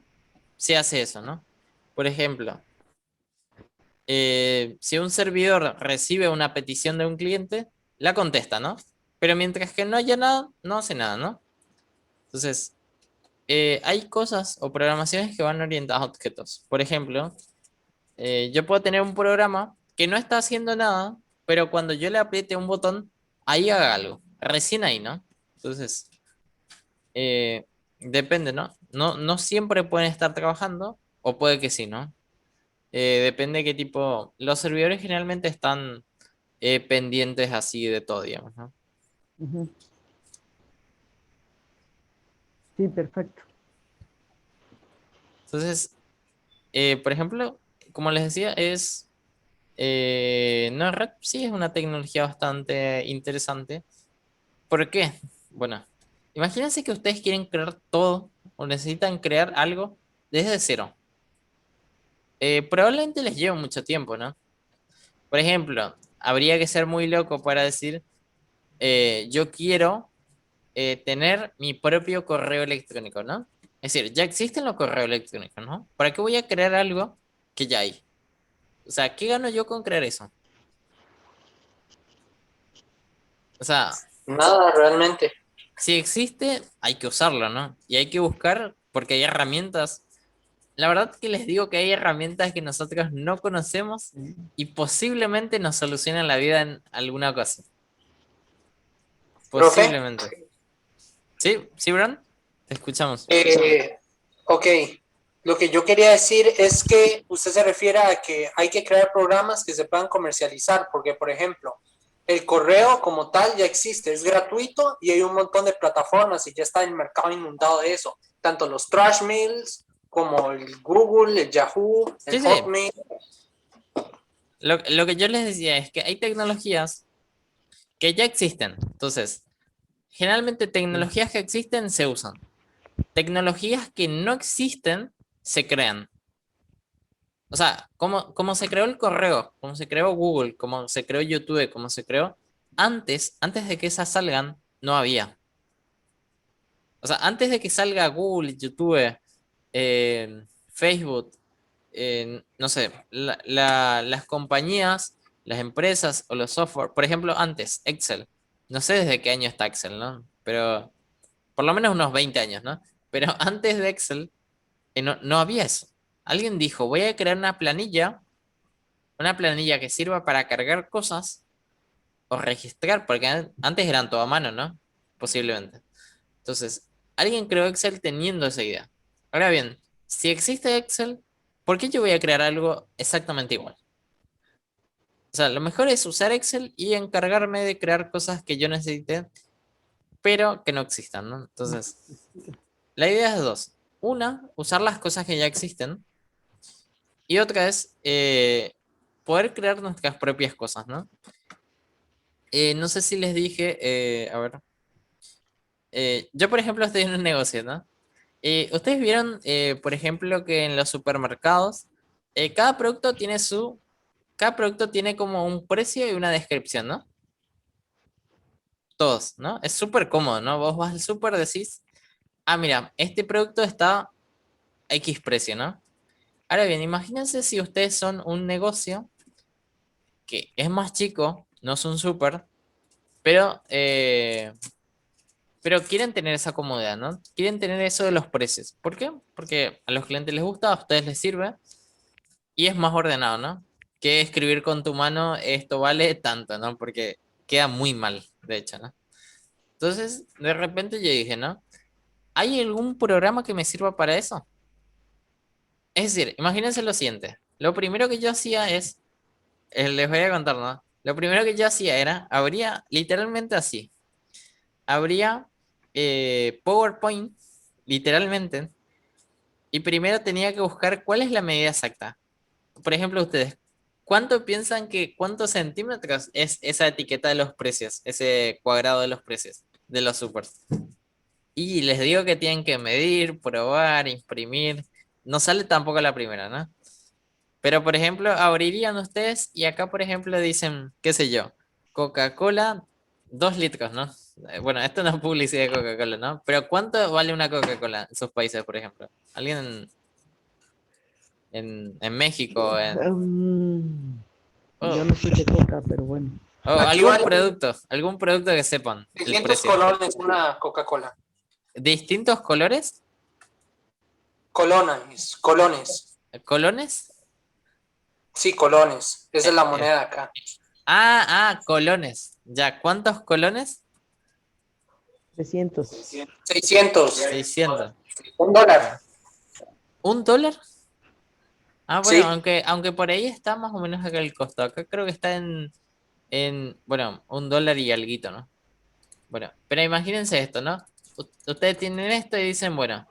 se hace eso, ¿no? Por ejemplo, si un servidor recibe una petición de un cliente, la contesta, ¿no? Pero mientras que no haya nada, no hace nada, ¿no? Entonces, hay cosas o programaciones que van orientadas a objetos. Por ejemplo, yo puedo tener un programa que no está haciendo nada, pero cuando yo le apriete un botón, ahí haga algo. Recién ahí, ¿no? Entonces, Eh, depende, ¿no? No siempre pueden estar trabajando, o puede que sí, ¿no? Depende de qué tipo. Los servidores generalmente están pendientes así de todo, digamos, ¿no? Ujú. Sí, perfecto. Entonces, por ejemplo, como les decía, Node-RED sí es una tecnología bastante interesante. ¿Por qué? Bueno, imagínense que ustedes quieren crear todo o necesitan crear algo desde cero. probablemente les lleve mucho tiempo, ¿no? Por ejemplo, habría que ser muy loco para decir, yo quiero tener mi propio correo electrónico, ¿no? Es decir, ya existen los correos electrónicos, ¿no? ¿Para qué voy a crear algo que ya hay? O sea, ¿qué gano yo con crear eso? O sea, Nada, realmente. si existe, hay que usarlo, ¿no? Y hay que buscar, porque hay herramientas. La verdad que les digo que hay herramientas que nosotros no conocemos y posiblemente nos solucionan la vida en alguna cosa. Profe, Posiblemente. ¿Sí? ¿Sí, Bran? Te escuchamos. ok. Lo que yo quería decir es que usted se refiere a que hay que crear programas que se puedan comercializar, porque, por ejemplo, el correo como tal ya existe, es gratuito y hay un montón de plataformas y ya está el mercado inundado de eso. Tanto los trash mails como el Google, el Yahoo, el Sí, sí. Hotmail. Lo que yo les decía es que hay tecnologías que ya existen. Entonces, generalmente tecnologías que existen se usan. Tecnologías que no existen se crean. O sea, como se creó el correo, como se creó Google, como se creó YouTube, como se creó, antes de que esas salgan, no había. O sea, antes de que salga Google, YouTube, Facebook, no sé, las compañías, las empresas o los software, por ejemplo, antes, Excel. No sé desde qué año está Excel, ¿no? Pero por lo menos unos 20 años, ¿no? Pero antes de Excel, no había eso. Alguien dijo, voy a crear una planilla que sirva para cargar cosas o registrar, porque antes eran todo a mano, ¿no? Posiblemente. Entonces, alguien creó Excel teniendo esa idea. Ahora bien, si existe Excel, ¿por qué yo voy a crear algo exactamente igual? O sea, lo mejor es usar Excel y encargarme de crear cosas que yo necesite, pero que no existan, ¿no? Entonces, la idea es dos. Una, usar las cosas que ya existen. Y otra es poder crear nuestras propias cosas, ¿no? No sé si les dije, a ver, yo por ejemplo estoy en un negocio, ¿no? Ustedes vieron, por ejemplo, que en los supermercados, cada producto tiene como un precio y una descripción, ¿no? Todos, ¿no? Es súper cómodo, ¿no? Vos vas al súper, decís, ah, mira, este producto está a X precio, ¿no? Ahora bien, imagínense si ustedes son un negocio que es más chico, no es un súper, pero, pero quieren tener esa comodidad, ¿no? Quieren tener eso de los precios. ¿Por qué? Porque a los clientes les gusta, a ustedes les sirve y es más ordenado, ¿no? Que escribir con tu mano, esto vale tanto, ¿no? Porque queda muy mal, de hecho, ¿no? Entonces, de repente yo dije, ¿no? ¿Hay algún programa que me sirva para eso? Es decir, imagínense lo siguiente. Lo primero que yo hacía es, les voy a contar, ¿no? Lo primero que yo hacía era, abría literalmente así. Abría PowerPoint, literalmente, y primero tenía que buscar cuál es la medida exacta. Por ejemplo, ustedes, ¿cuánto piensan que, cuántos centímetros es esa etiqueta de los precios, ese cuadrado de los precios de los supers? Y les digo que tienen que medir, probar, imprimir. No sale tampoco la primera, ¿no? Pero, por ejemplo, abrirían ustedes y acá, por ejemplo, dicen, qué sé yo, Coca-Cola, 2 litros, ¿no? Bueno, esto no es publicidad de Coca-Cola, ¿no? Pero ¿cuánto vale una Coca-Cola en sus países, por ejemplo? ¿Alguien en México, Yo o no soy de coca, pero bueno. Aquí vale algún producto que sepan el 600 precio? colones una Coca-Cola. ¿Distintos colores? Colones, colones. ¿Colones? Sí, colones. Esa es Eh, la eh, moneda acá. colones. Ya, ¿cuántos colones? 300. 600. 600. $1. ¿$1? Ah, bueno, Sí. aunque por ahí está más o menos acá el costo. Acá creo que está bueno, $1 y alguito, ¿no? Bueno, pero imagínense esto, ¿no? Ustedes tienen esto y dicen, bueno,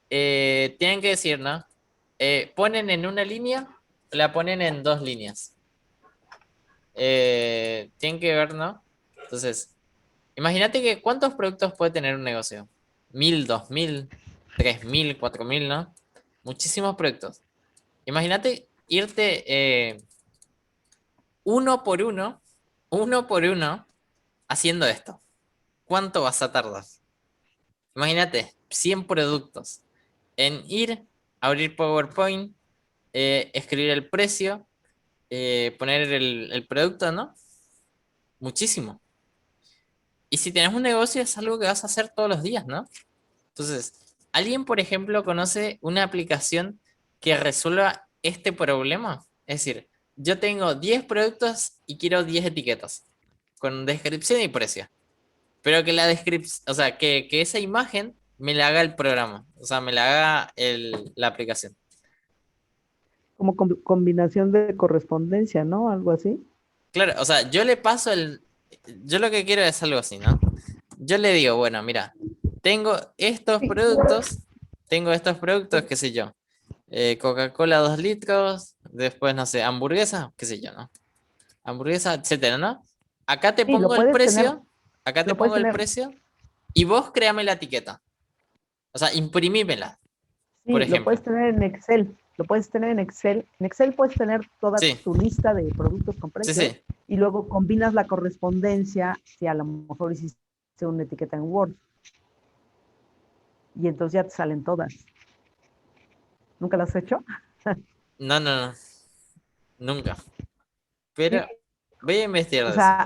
tienen que decir, ¿no? Ponen en una línea, la ponen en 2 líneas. Tienen que ver, ¿no? Entonces, imagínate que ¿cuántos productos puede tener un negocio? 1000, 2000, 3000, 4000, ¿no? Muchísimos productos. Imagínate irte uno por uno, haciendo esto. ¿Cuánto vas a tardar? Imagínate, 100 productos. En ir, abrir PowerPoint, escribir el precio, poner el producto, ¿no? Muchísimo. Y si tienes un negocio es algo que vas a hacer todos los días, ¿no? Entonces, ¿alguien, por ejemplo, conoce una aplicación que resuelva este problema? Es decir, yo tengo 10 productos y quiero 10 etiquetas con descripción y precio. Pero que la descripción, o sea, que esa imagen me la haga el programa, o sea, me la haga la aplicación. Como combinación de correspondencia, ¿no? Algo así. Claro, o sea, yo le paso yo lo que quiero es algo así, ¿no? Yo le digo, bueno, mira, tengo tengo estos productos, qué sé yo, Coca-Cola 2 litros, después, no sé, hamburguesa, qué sé yo, ¿no? Hamburguesa, etcétera, ¿no? Acá te Sí, pongo el precio, acá te lo puedes pongo el tener, precio, y vos créame la etiqueta. O sea, imprimímela, por sí, lo ejemplo. puedes tener en Excel, lo puedes tener en Excel. En Excel puedes tener toda Sí, tu lista de productos con sí, precios sí. y luego combinas la correspondencia, si a lo mejor hiciste una etiqueta en Word, y entonces ya te salen todas. ¿Nunca lo has hecho? No, no, no, nunca. Sí, Pero voy a investigar o de eso. sea,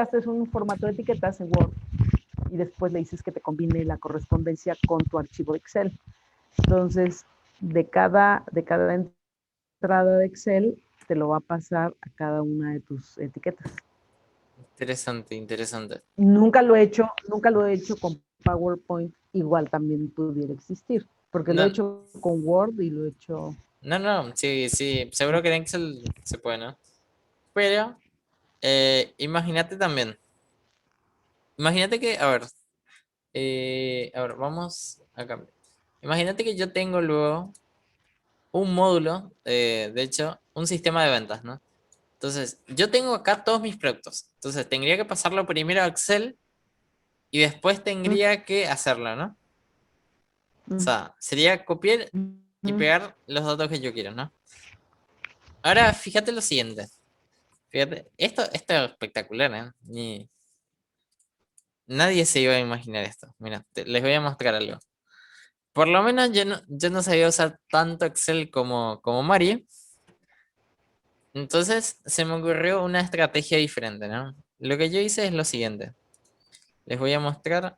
haces un formato de etiquetas en Word y después le dices que te combine la correspondencia con tu archivo de Excel. Entonces, de cada entrada de Excel, te lo va a pasar a cada una de tus etiquetas. Interesante, interesante. Nunca lo he hecho con PowerPoint, igual también pudiera existir, porque lo he No, hecho con Word y lo he hecho. no, no, sí, sí, seguro que en Excel se puede, ¿no? Pero imagínate también. Imagínate que, a ver, vamos a cambiar. Imagínate que yo tengo luego un módulo, de hecho, un sistema de ventas, ¿no? Entonces, yo tengo acá todos mis productos. Entonces, tendría que pasarlo primero a Excel y después tendría que hacerlo, ¿no? O sea, sería copiar y pegar los datos que yo quiero, ¿no? Ahora, fíjate lo siguiente. Fíjate, esto es espectacular, ¿eh? Nadie se iba a imaginar esto. Mira, les voy a mostrar algo. Por lo menos yo no sabía usar tanto Excel como Mari. Entonces se me ocurrió una estrategia diferente, ¿no? Lo que yo hice es lo siguiente. Les voy a mostrar,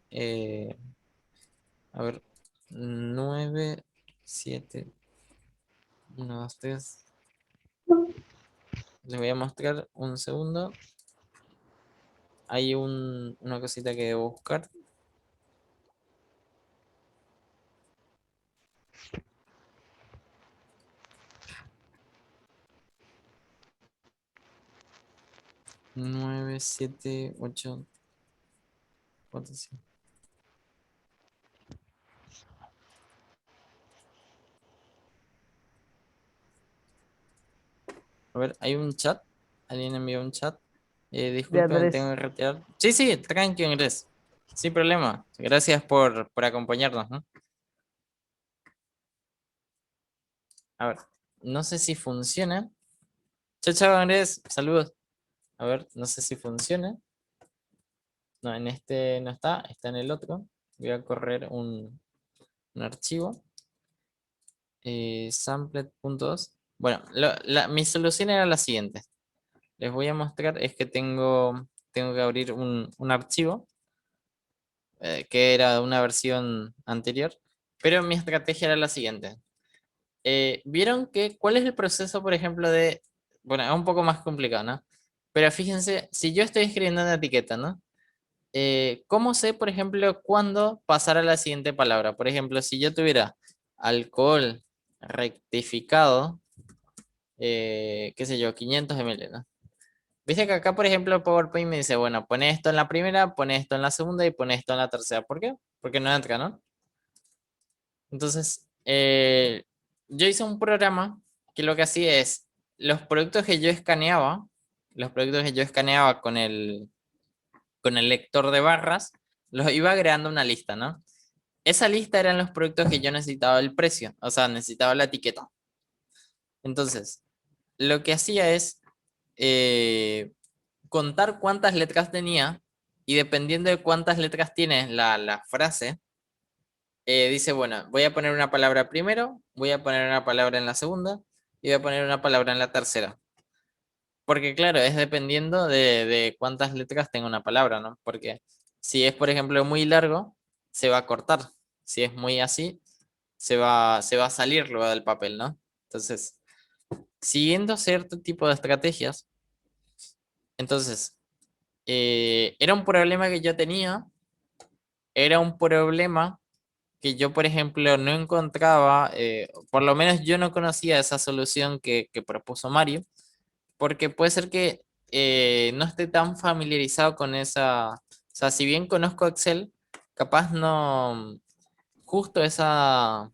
a ver, 9 7 1 2 3. Les voy a mostrar un segundo. Hay una cosita que debo buscar. Nueve 7 8 4 5. A ver, hay un chat. Alguien envió un chat. De Disculpe, me tengo Andrés. que retirar. Sí, sí, tranquilo, Inglés. Sin problema. Gracias por acompañarnos, ¿no? A ver, no sé si funciona. Chao, chao, Andrés. Saludos. A ver, no sé si funciona. No, en este no está, está en el otro. Voy a correr un archivo. Samplet.2. Bueno, mi solución era la siguiente. Les voy a mostrar, es que tengo que abrir un archivo que era una versión anterior, pero mi estrategia era la siguiente. ¿Vieron cuál es el proceso, por ejemplo, bueno, es un poco más complicado, ¿no? Pero fíjense, si yo estoy escribiendo una etiqueta, ¿no? ¿Cómo sé, por ejemplo, cuándo pasar a la siguiente palabra? Por ejemplo, si yo tuviera alcohol rectificado, qué sé yo, 500 ml, ¿no? Viste que acá, por ejemplo, PowerPoint me dice, bueno, pone esto en la primera, pone esto en la segunda y pone esto en la tercera. ¿Por qué? Porque no entra, ¿no? Entonces, yo hice un programa que lo que hacía es, los productos que yo escaneaba, los productos que yo escaneaba con el lector de barras, los iba agregando a una lista, ¿no? esa lista eran los productos que yo necesitaba el precio, o sea, necesitaba la etiqueta. Entonces, lo que hacía es contar cuántas letras tenía y dependiendo de cuántas letras tiene la frase, dice, bueno, voy a poner una palabra primero, voy a poner una palabra en la segunda y voy a poner una palabra en la tercera. Porque claro, es dependiendo de cuántas letras tenga una palabra, ¿no? Porque si es, por ejemplo, muy largo, se va a cortar. Si es muy así, se va a salir luego del papel, ¿no? Entonces, siguiendo cierto tipo de estrategias, entonces, era un problema que yo tenía, era un problema que yo, por ejemplo, no encontraba, por lo menos yo no conocía esa solución que propuso Mario, porque puede ser que no esté tan familiarizado con esa, o sea, si bien conozco Excel, capaz no, justo esa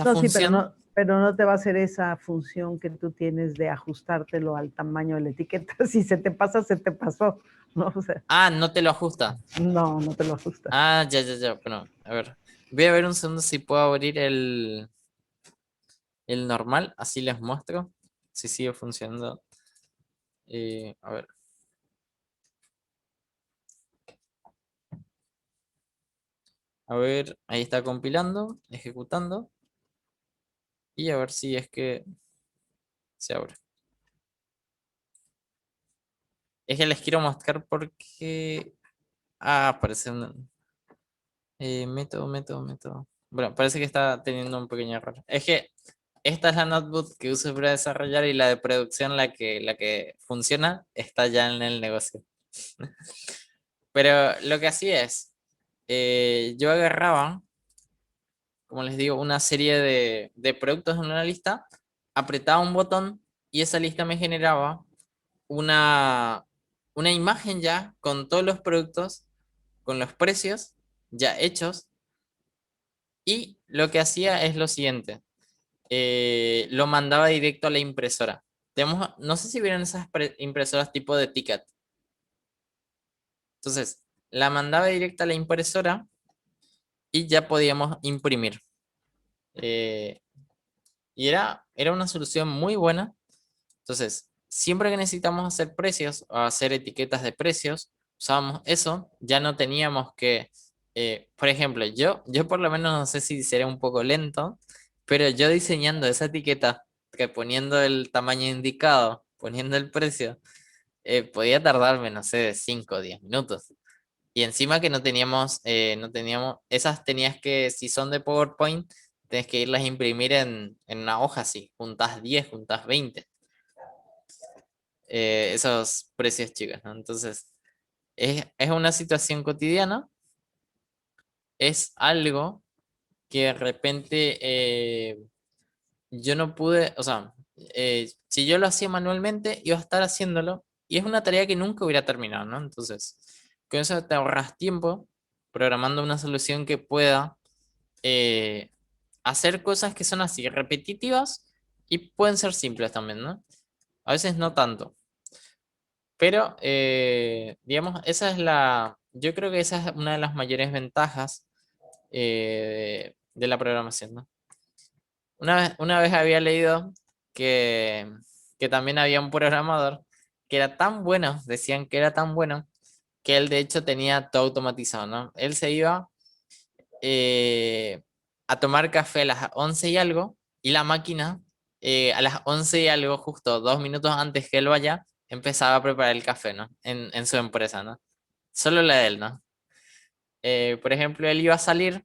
No, sí, función. pero no te va a hacer esa función que tú tienes de ajustártelo al tamaño de la etiqueta. Si se te pasa, se te pasó, ¿no? O sea, Ah, no te lo ajusta. no, no te lo ajusta. Ah, ya, ya, ya, bueno, a ver, voy a ver un segundo si puedo abrir el normal, así les muestro si sigue funcionando. A ver. A ver, ahí está compilando, ejecutando. Y a ver si es que se abre. Es que les quiero mostrar porque... Ah, aparece un método. Bueno, parece que está teniendo un pequeño error. Es que esta es la notebook que uso para desarrollar y la de producción, la que funciona, está ya en el negocio. Pero lo que hacía es, yo agarraba, como les digo, una serie de productos en una lista, apretaba un botón y esa lista me generaba una, una imagen ya con todos los productos, con los precios ya hechos, y lo que hacía es lo siguiente, lo mandaba directo a la impresora. No sé si vieron esas impresoras tipo de ticket. Entonces, la mandaba directa a la impresora y ya podíamos imprimir. Eh, y era una solución muy buena. Entonces, siempre que necesitamos hacer precios o hacer etiquetas de precios, usábamos eso, ya no teníamos que, por ejemplo, yo por lo menos no sé si será un poco lento, pero yo diseñando esa etiqueta, que poniendo el tamaño indicado, poniendo el precio, podía tardarme, no sé, 5 o 10 minutos. Y encima que no teníamos, esas tenías que, si son de PowerPoint, tenés que irlas a imprimir en una hoja así, juntas 10, juntas 20 esos precios chicos, ¿no? Entonces, es una situación cotidiana, es algo que de repente yo no pude, o sea, si yo lo hacía manualmente, iba a estar haciéndolo y es una tarea que nunca hubiera terminado, ¿no? Entonces, con eso te ahorras tiempo programando una solución que pueda eh, hacer cosas que son así repetitivas y pueden ser simples también, ¿no? A veces no tanto. Pero, digamos, yo creo que esa es una de las mayores ventajas de la programación, ¿no? Una vez había leído que, que también había un programador que era tan bueno, decían que era tan bueno, que él de hecho tenía todo automatizado, ¿no? Él se iba eh, a tomar café a las 11 y algo, y la máquina a las 11 y algo, justo 2 minutos antes que él vaya, empezaba a preparar el café, ¿no? En su empresa, ¿no? Solo la de él, ¿no? Por ejemplo, él iba a salir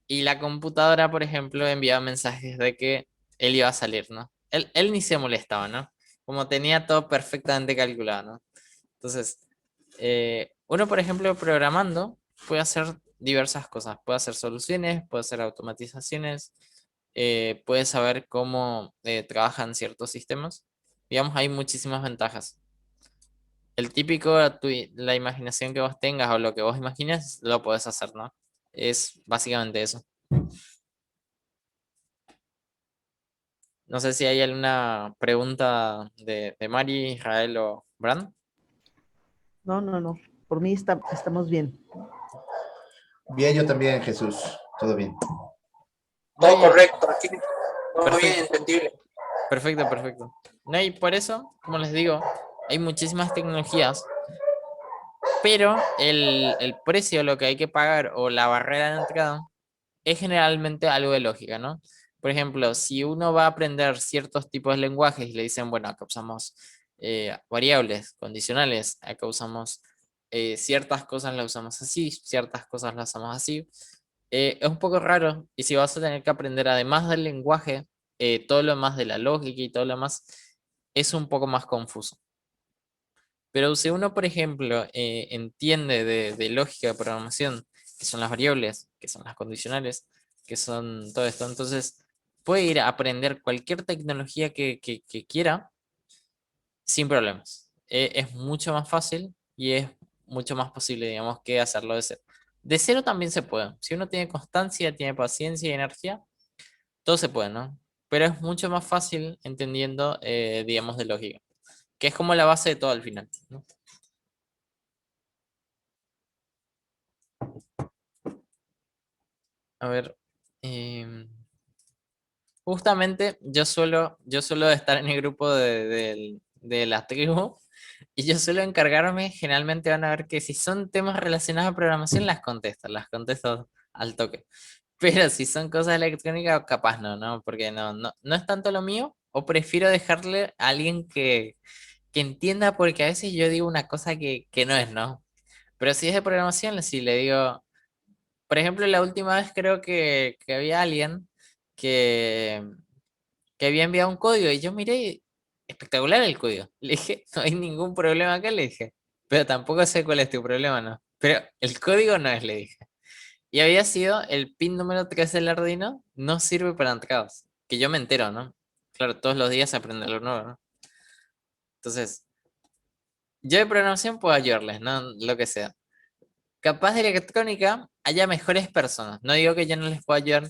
y la computadora, por ejemplo, enviaba mensajes de que él iba a salir, ¿no? Él ni se molestaba, ¿no? Como tenía todo perfectamente calculado, ¿no? Entonces, uno, por ejemplo, programando puede hacer diversas cosas. Puede hacer soluciones, puede hacer automatizaciones, puede saber cómo trabajan ciertos sistemas. Digamos, hay muchísimas ventajas. El típico, la imaginación que vos tengas o lo que vos imagines, lo podés hacer, ¿no? Es básicamente eso. No sé si hay alguna pregunta de Mari, Israel o Brand. No, no, no. Por mí estamos bien. Bien, yo también, Jesús. Todo bien. Todo No, y- correcto, aquí todo Perfecto. bien entendible. Perfecto, perfecto. No, y por eso, como les digo, hay muchísimas tecnologías, pero el precio, lo que hay que pagar o la barrera de entrada es generalmente algo de lógica, ¿no? Por ejemplo, si uno va a aprender ciertos tipos de lenguajes y le dicen, bueno, acá usamos variables, condicionales, acá usamos ciertas cosas las usamos así, ciertas cosas las usamos así, es un poco raro y si vas a tener que aprender además del lenguaje, todo lo más de la lógica y todo lo más, es un poco más confuso. Pero si uno, por ejemplo, entiende de lógica de programación, que son las variables, que son las condicionales, que son todo esto, entonces puede ir a aprender cualquier tecnología que quiera sin problemas. Es mucho más fácil y es mucho más posible, digamos, que hacerlo de cero. De cero también se puede. Si uno tiene constancia, tiene paciencia y energía, todo se puede, ¿no? Pero es mucho más fácil entendiendo, digamos, de lógica, que es como la base de todo al final, ¿no? A ver, em, justamente yo suelo estar en el grupo de la tribu y yo suelo encargarme, generalmente van a ver que si son temas relacionados a programación las contesto al toque. Pero si son cosas electrónicas, capaz no, ¿no? Porque no es tanto lo mío o prefiero dejarle a alguien que entienda porque a veces yo digo una cosa que no es, ¿no? Pero si es de programación, si le digo... Por ejemplo, la última vez creo que había alguien que, que había enviado un código y yo miré, espectacular el código. Le dije, no hay ningún problema acá, le dije. Pero tampoco sé cuál es tu problema, ¿no? Pero el código no es, le dije. Y había sido el pin número 3 del Arduino, no sirve para entradas. Que yo me entero, ¿no? Claro, todos los días se aprende algo nuevo, ¿no? Entonces, yo de programación puedo ayudarles, ¿no? Lo que sea. Capaz de electrónica haya mejores personas. No digo que yo no les pueda ayudar,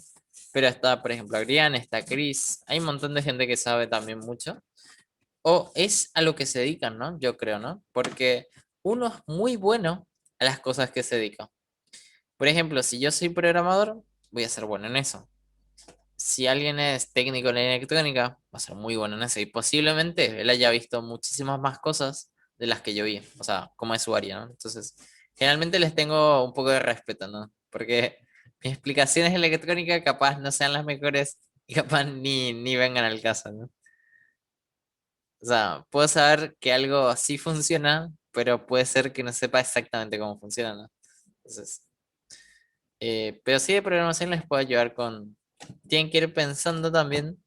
pero está, por ejemplo, Adrián, está Chris, hay un montón de gente que sabe también mucho. O es a lo que se dedican, ¿no? Yo creo, ¿no? Porque uno es muy bueno a las cosas que se dedica. Por ejemplo, si yo soy programador, voy a ser bueno en eso. Si alguien es técnico en electrónica, va a ser muy bueno en eso. Y posiblemente él haya visto muchísimas más cosas de las que yo vi. O sea, como es su área, ¿no? Entonces, generalmente les tengo un poco de respeto, ¿no? Porque mis explicaciones de electrónica capaz no sean las mejores y capaz ni vengan al caso, ¿no? O sea, puedo saber que algo así funciona, pero puede ser que no sepa exactamente cómo funciona, ¿no? Entonces, pero sí de programación les puedo ayudar con... Tienen que ir pensando también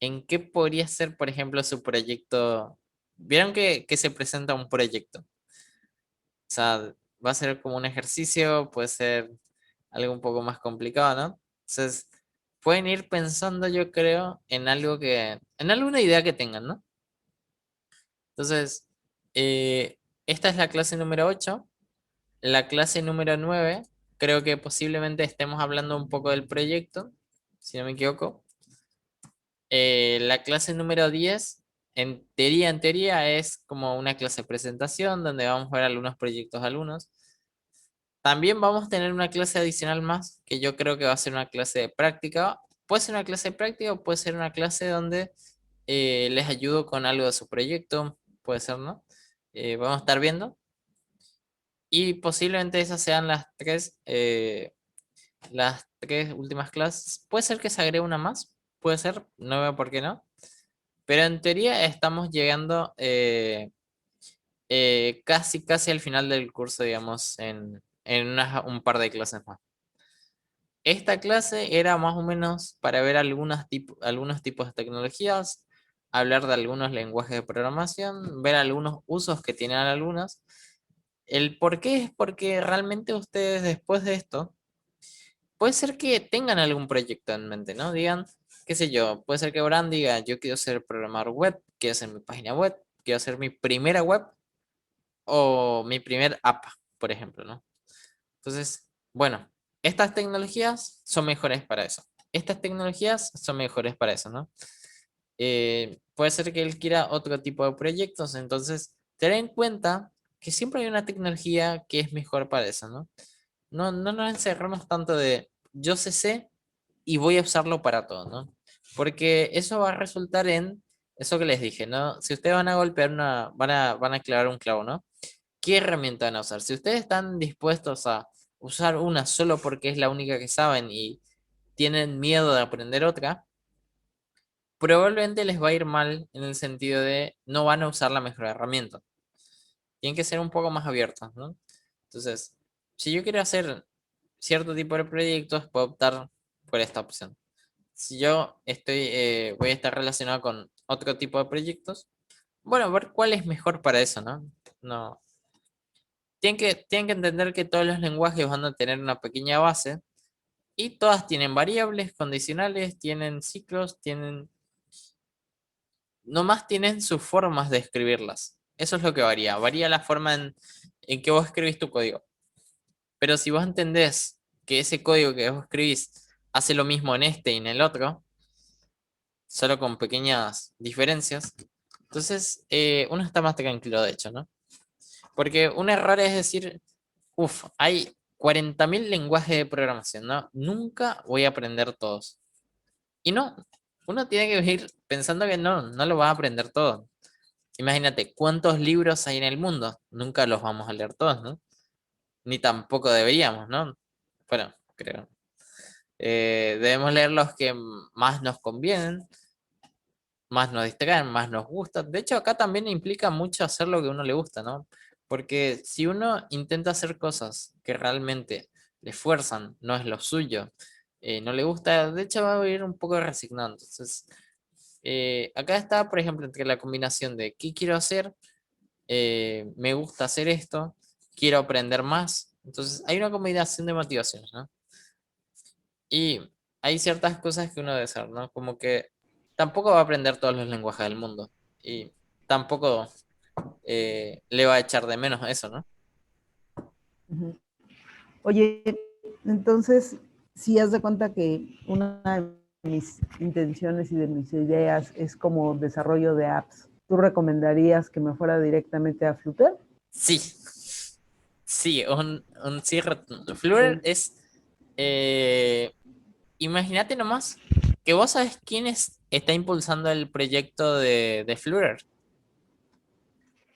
en qué podría ser, por ejemplo, su proyecto. Vieron que se presenta un proyecto. O sea, va a ser como un ejercicio, puede ser algo un poco más complicado, ¿no? Entonces, pueden ir pensando, yo creo, en algo en alguna idea que tengan, ¿no? Entonces, esta es la clase número 8. La clase número 9, creo que posiblemente estemos hablando un poco del proyecto, si no me equivoco. La clase número 10, en teoría es como una clase de presentación donde vamos a ver algunos proyectos alumnos. También vamos a tener una clase adicional más, que yo creo que va a ser una clase de práctica. Puede ser una clase de práctica o puede ser una clase donde les ayudo con algo de su proyecto, puede ser, ¿no? Vamos a estar viendo. Y posiblemente esas sean las tres últimas clases. Puede ser que se agregue una más, puede ser, no veo por qué no. Pero en teoría estamos llegando casi al final del curso, digamos, en un par de clases más. Esta clase era más o menos para ver algunos tipos de tecnologías, hablar de algunos lenguajes de programación, ver algunos usos que tienen algunos. El por qué es porque realmente ustedes después de esto, puede ser que tengan algún proyecto en mente, ¿no? Digan, qué sé yo, puede ser que Bran diga, yo quiero ser programador web, quiero hacer mi página web, quiero hacer mi primera web o mi primer app, por ejemplo, ¿no? Entonces, bueno, estas tecnologías son mejores para eso. Estas tecnologías son mejores para eso, ¿no? Puede ser que él quiera otro tipo de proyectos, entonces, ten en cuenta que siempre hay una tecnología que es mejor para eso, ¿no? No nos encerramos tanto de yo sé C y voy a usarlo para todo, ¿no? Porque eso va a resultar en eso que les dije, ¿no? Si ustedes van a golpear van a clavar un clavo, ¿no? ¿Qué herramienta van a usar? Si ustedes están dispuestos a usar una solo porque es la única que saben y tienen miedo de aprender otra, probablemente les va a ir mal en el sentido de no van a usar la mejor herramienta. Tienen que ser un poco más abiertos, ¿no? Entonces, si yo quiero hacer cierto tipo de proyectos, puedo optar por esta opción. Si yo voy a estar relacionado con otro tipo de proyectos, bueno, ver cuál es mejor para eso, ¿no? No. Tienen que entender que todos los lenguajes van a tener una pequeña base y todas tienen variables, condicionales, tienen ciclos, nomás tienen sus formas de escribirlas. Eso es lo que varía. Varía la forma en que vos escribís tu código. Pero si vos entendés que ese código que vos escribís hace lo mismo en este y en el otro, solo con pequeñas diferencias, entonces uno está más tranquilo, de hecho, ¿no? Porque un error es decir, uff, hay 40.000 lenguajes de programación, ¿no? Nunca voy a aprender todos. Y no, uno tiene que ir pensando que no lo va a aprender todo. Imagínate, ¿cuántos libros hay en el mundo? Nunca los vamos a leer todos, ¿no? Ni tampoco deberíamos, ¿no? Bueno, creo. Debemos leer los que más nos convienen, más nos distraen, más nos gustan. De hecho, acá también implica mucho hacer lo que a uno le gusta, ¿no? Porque si uno intenta hacer cosas que realmente le fuerzan, no es lo suyo, no le gusta, de hecho va a ir un poco resignado. Entonces, acá está, por ejemplo, entre la combinación de qué quiero hacer, me gusta hacer esto, quiero aprender más. Entonces, hay una combinación de motivaciones, ¿no? Y hay ciertas cosas que uno debe hacer, ¿no? Como que tampoco va a aprender todos los lenguajes del mundo. Y tampoco le va a echar de menos a eso, ¿no? Ujú. Oye, entonces, si haz de cuenta que una de mis intenciones y de mis ideas es como desarrollo de apps, ¿tú recomendarías que me fuera directamente a Flutter? Sí. Sí, un sí rotundo. Flutter Ok. es. Imagínate nomás que vos sabes está impulsando el proyecto de Flutter.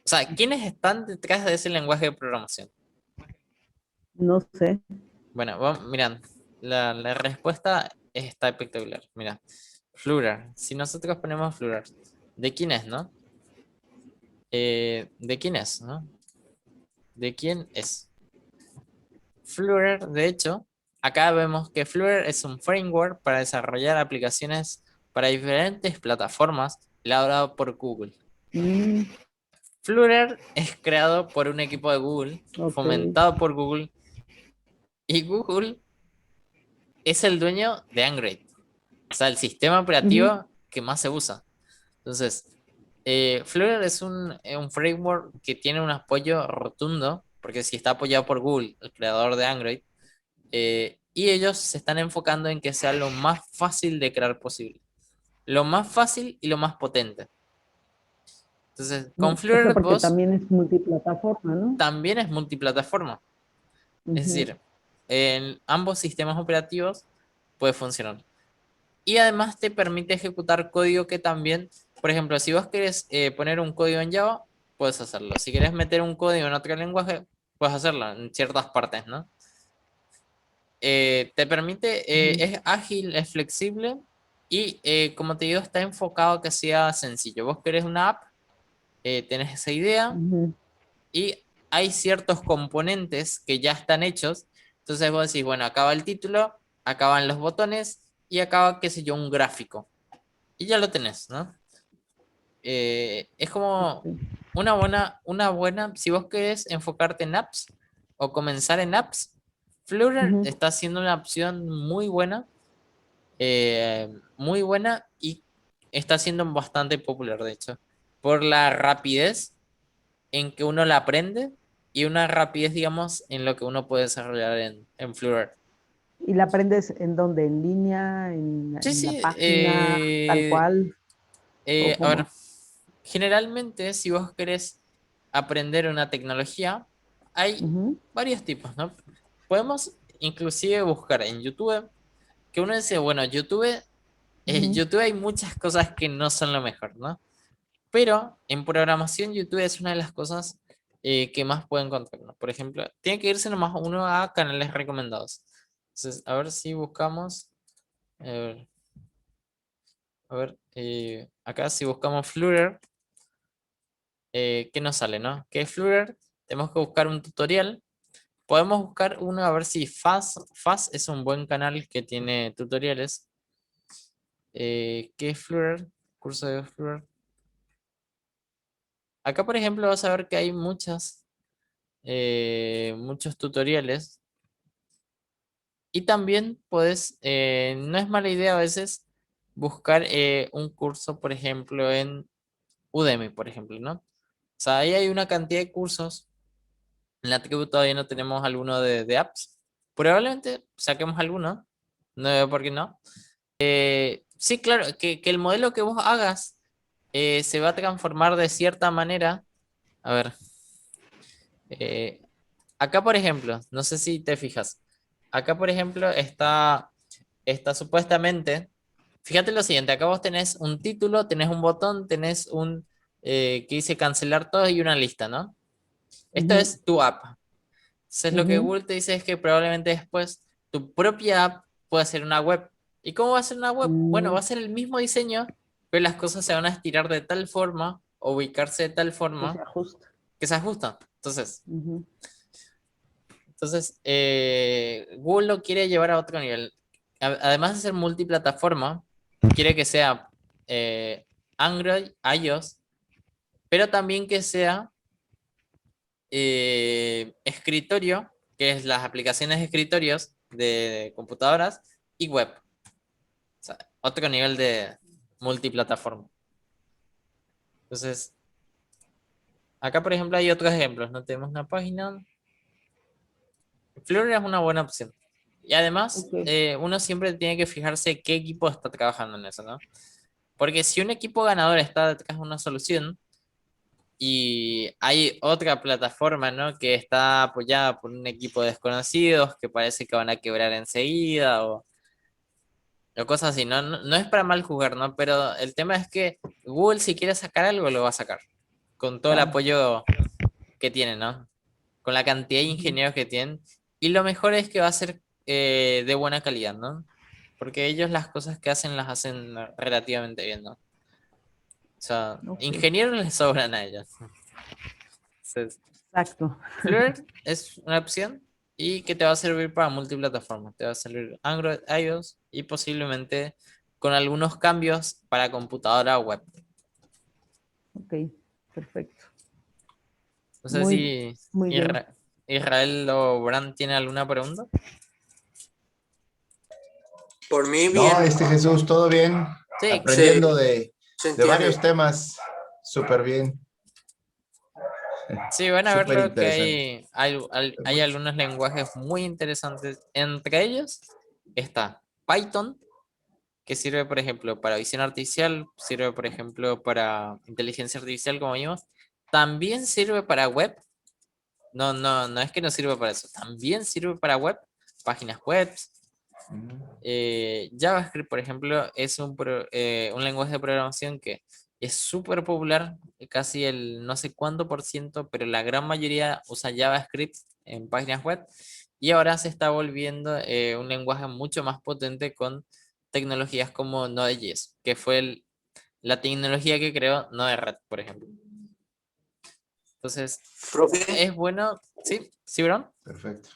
O sea, ¿quiénes están detrás de ese lenguaje de programación? No sé. Bueno, miran, la respuesta está espectacular. Mira, Flutter. Si nosotros ponemos Flutter, ¿de quién es, no? ¿De quién es, no? ¿De quién es? Flutter, de hecho, acá vemos que Flutter es un framework para desarrollar aplicaciones para diferentes plataformas elaborado por Google. Mm, Flutter es creado por un equipo de Google, ok. fomentado por Google, y Google es el dueño de Android, o sea, el sistema Ujú, operativo que más se usa. Entonces, Flutter es un framework que tiene un apoyo rotundo, porque si está apoyado por Google, el creador de Android, y ellos se están enfocando en que sea lo más fácil de crear posible. Lo más fácil y lo más potente. Entonces, con O sea, Flutter porque vos también es multiplataforma, ¿no? también es multiplataforma. Es Ujú, decir, en ambos sistemas operativos puede funcionar. Y además te permite ejecutar código que también, por ejemplo, si vos querés poner un código en Java, puedes hacerlo. Si querés meter un código en otro lenguaje, puedes hacerlo en ciertas partes, ¿no? Te permite, ujú, es ágil, es flexible y como te digo, está enfocado a que sea sencillo. Vos querés una app, tenés esa idea ujú. y hay ciertos componentes que ya están hechos. Entonces vos decís, bueno, acaba el título, acaban los botones y acaba, qué sé yo, un gráfico. Y ya lo tenés, ¿no? Es como si vos querés enfocarte en apps o comenzar en apps, Flutter Ujú. está siendo una opción muy buena y está siendo bastante popular, de hecho, por la rapidez en que uno la aprende y una rapidez, digamos, en lo que uno puede desarrollar en Flutter. ¿Y la aprendes en dónde? ¿En línea? Sí, En la sí. página? ¿Tal cual? ¿O A ver, cómo? generalmente si vos querés aprender una tecnología, hay Ujú, varios tipos, ¿no? Podemos inclusive buscar en YouTube, que uno dice, bueno, YouTube, Ujú. YouTube hay muchas cosas que no son lo mejor, ¿no? Pero en programación YouTube es una de las cosas que más puede encontrar, ¿no? Por ejemplo, tiene que irse nomás uno a canales recomendados. Entonces, a ver si buscamos, eh, a ver, acá si buscamos Flutter, ¿qué nos sale, no? ¿Qué es Flutter? Tenemos que buscar un tutorial. Podemos buscar uno a ver si Faz es un buen canal que tiene tutoriales. ¿Qué es Flutter? Curso de Flutter. Acá, por ejemplo, vas a ver que hay muchos tutoriales. Y también puedes, no es mala idea a veces buscar un curso, por ejemplo, en Udemy, por ejemplo, ¿no? O sea, ahí hay una cantidad de cursos. En la tribu todavía no tenemos alguno de apps. Probablemente saquemos alguno. No veo por qué no. Sí, claro, que el modelo que vos hagas se va a transformar de cierta manera. A ver, eh, acá por ejemplo, no sé si te fijas. Acá por ejemplo está supuestamente, fíjate lo siguiente, acá vos tenés un título, tenés un botón, tenés un que dice cancelar todo y una lista, ¿no? Esto Ujú, es tu app. Entonces lo que ujú. Google te dice es que probablemente después tu propia app pueda ser una web. ¿Y cómo va a ser una web? Bueno, va Mm, a ser el mismo diseño, pero las cosas se van a estirar de tal forma, o ubicarse de tal que se forma, ajusta. que se ajustan. Entonces, Ujú. Google lo quiere llevar a otro nivel. Además de ser multiplataforma, quiere que sea Android, iOS, pero también que sea escritorio, que es las aplicaciones de escritorios de computadoras y web. O sea, otro nivel de multiplataforma. Entonces, acá por ejemplo hay otros ejemplos. No tenemos una página. Flutter es una buena opción. Y además, Ok. uno siempre tiene que fijarse qué equipo está trabajando en eso, ¿no? Porque si un equipo ganador está detrás de una solución y hay otra plataforma, ¿no? Que está apoyada por un equipo de desconocidos que parece que van a quebrar enseguida o cosas así, ¿no? No es para mal jugar, ¿no? Pero el tema es que Google si quiere sacar algo lo va a sacar con todo el Claro. apoyo que tiene, ¿no? Con la cantidad de Ujú. ingenieros que tienen. Y lo mejor es que va a ser de buena calidad, ¿no? Porque ellos las cosas que hacen las hacen relativamente bien, ¿no? O sea, Ok. ingenieros les sobran a ellos. Entonces, Exacto. Flirt es una opción y que te va a servir para multiplataformas. Te va a servir Android, iOS y posiblemente con algunos cambios para computadora o web. Ok. Perfecto. No sé Muy, si muy bien. Israel o Brand tiene alguna pregunta. Por mí, No, bien. Jesús, todo bien. Sí, Se, Aprendiendo se de varios entiende. temas. Súper bien. sí, van a Súper verlo que interesante. hay algunos lenguajes muy interesantes. Entre ellos está Python, que sirve, por ejemplo, para visión artificial, sirve, por ejemplo, para inteligencia artificial, como vimos. También sirve para web. No es que no sirva para eso. También sirve para web, páginas web. JavaScript, por ejemplo, es un lenguaje de programación que es súper popular, casi el no sé cuánto por ciento, pero la gran mayoría usa JavaScript en páginas web y ahora se está volviendo un lenguaje mucho más potente con tecnologías como Node.js, que fue la tecnología que creó Node-RED, por ejemplo. Entonces, Profe, es bueno, sí, sí, Bron. Perfecto.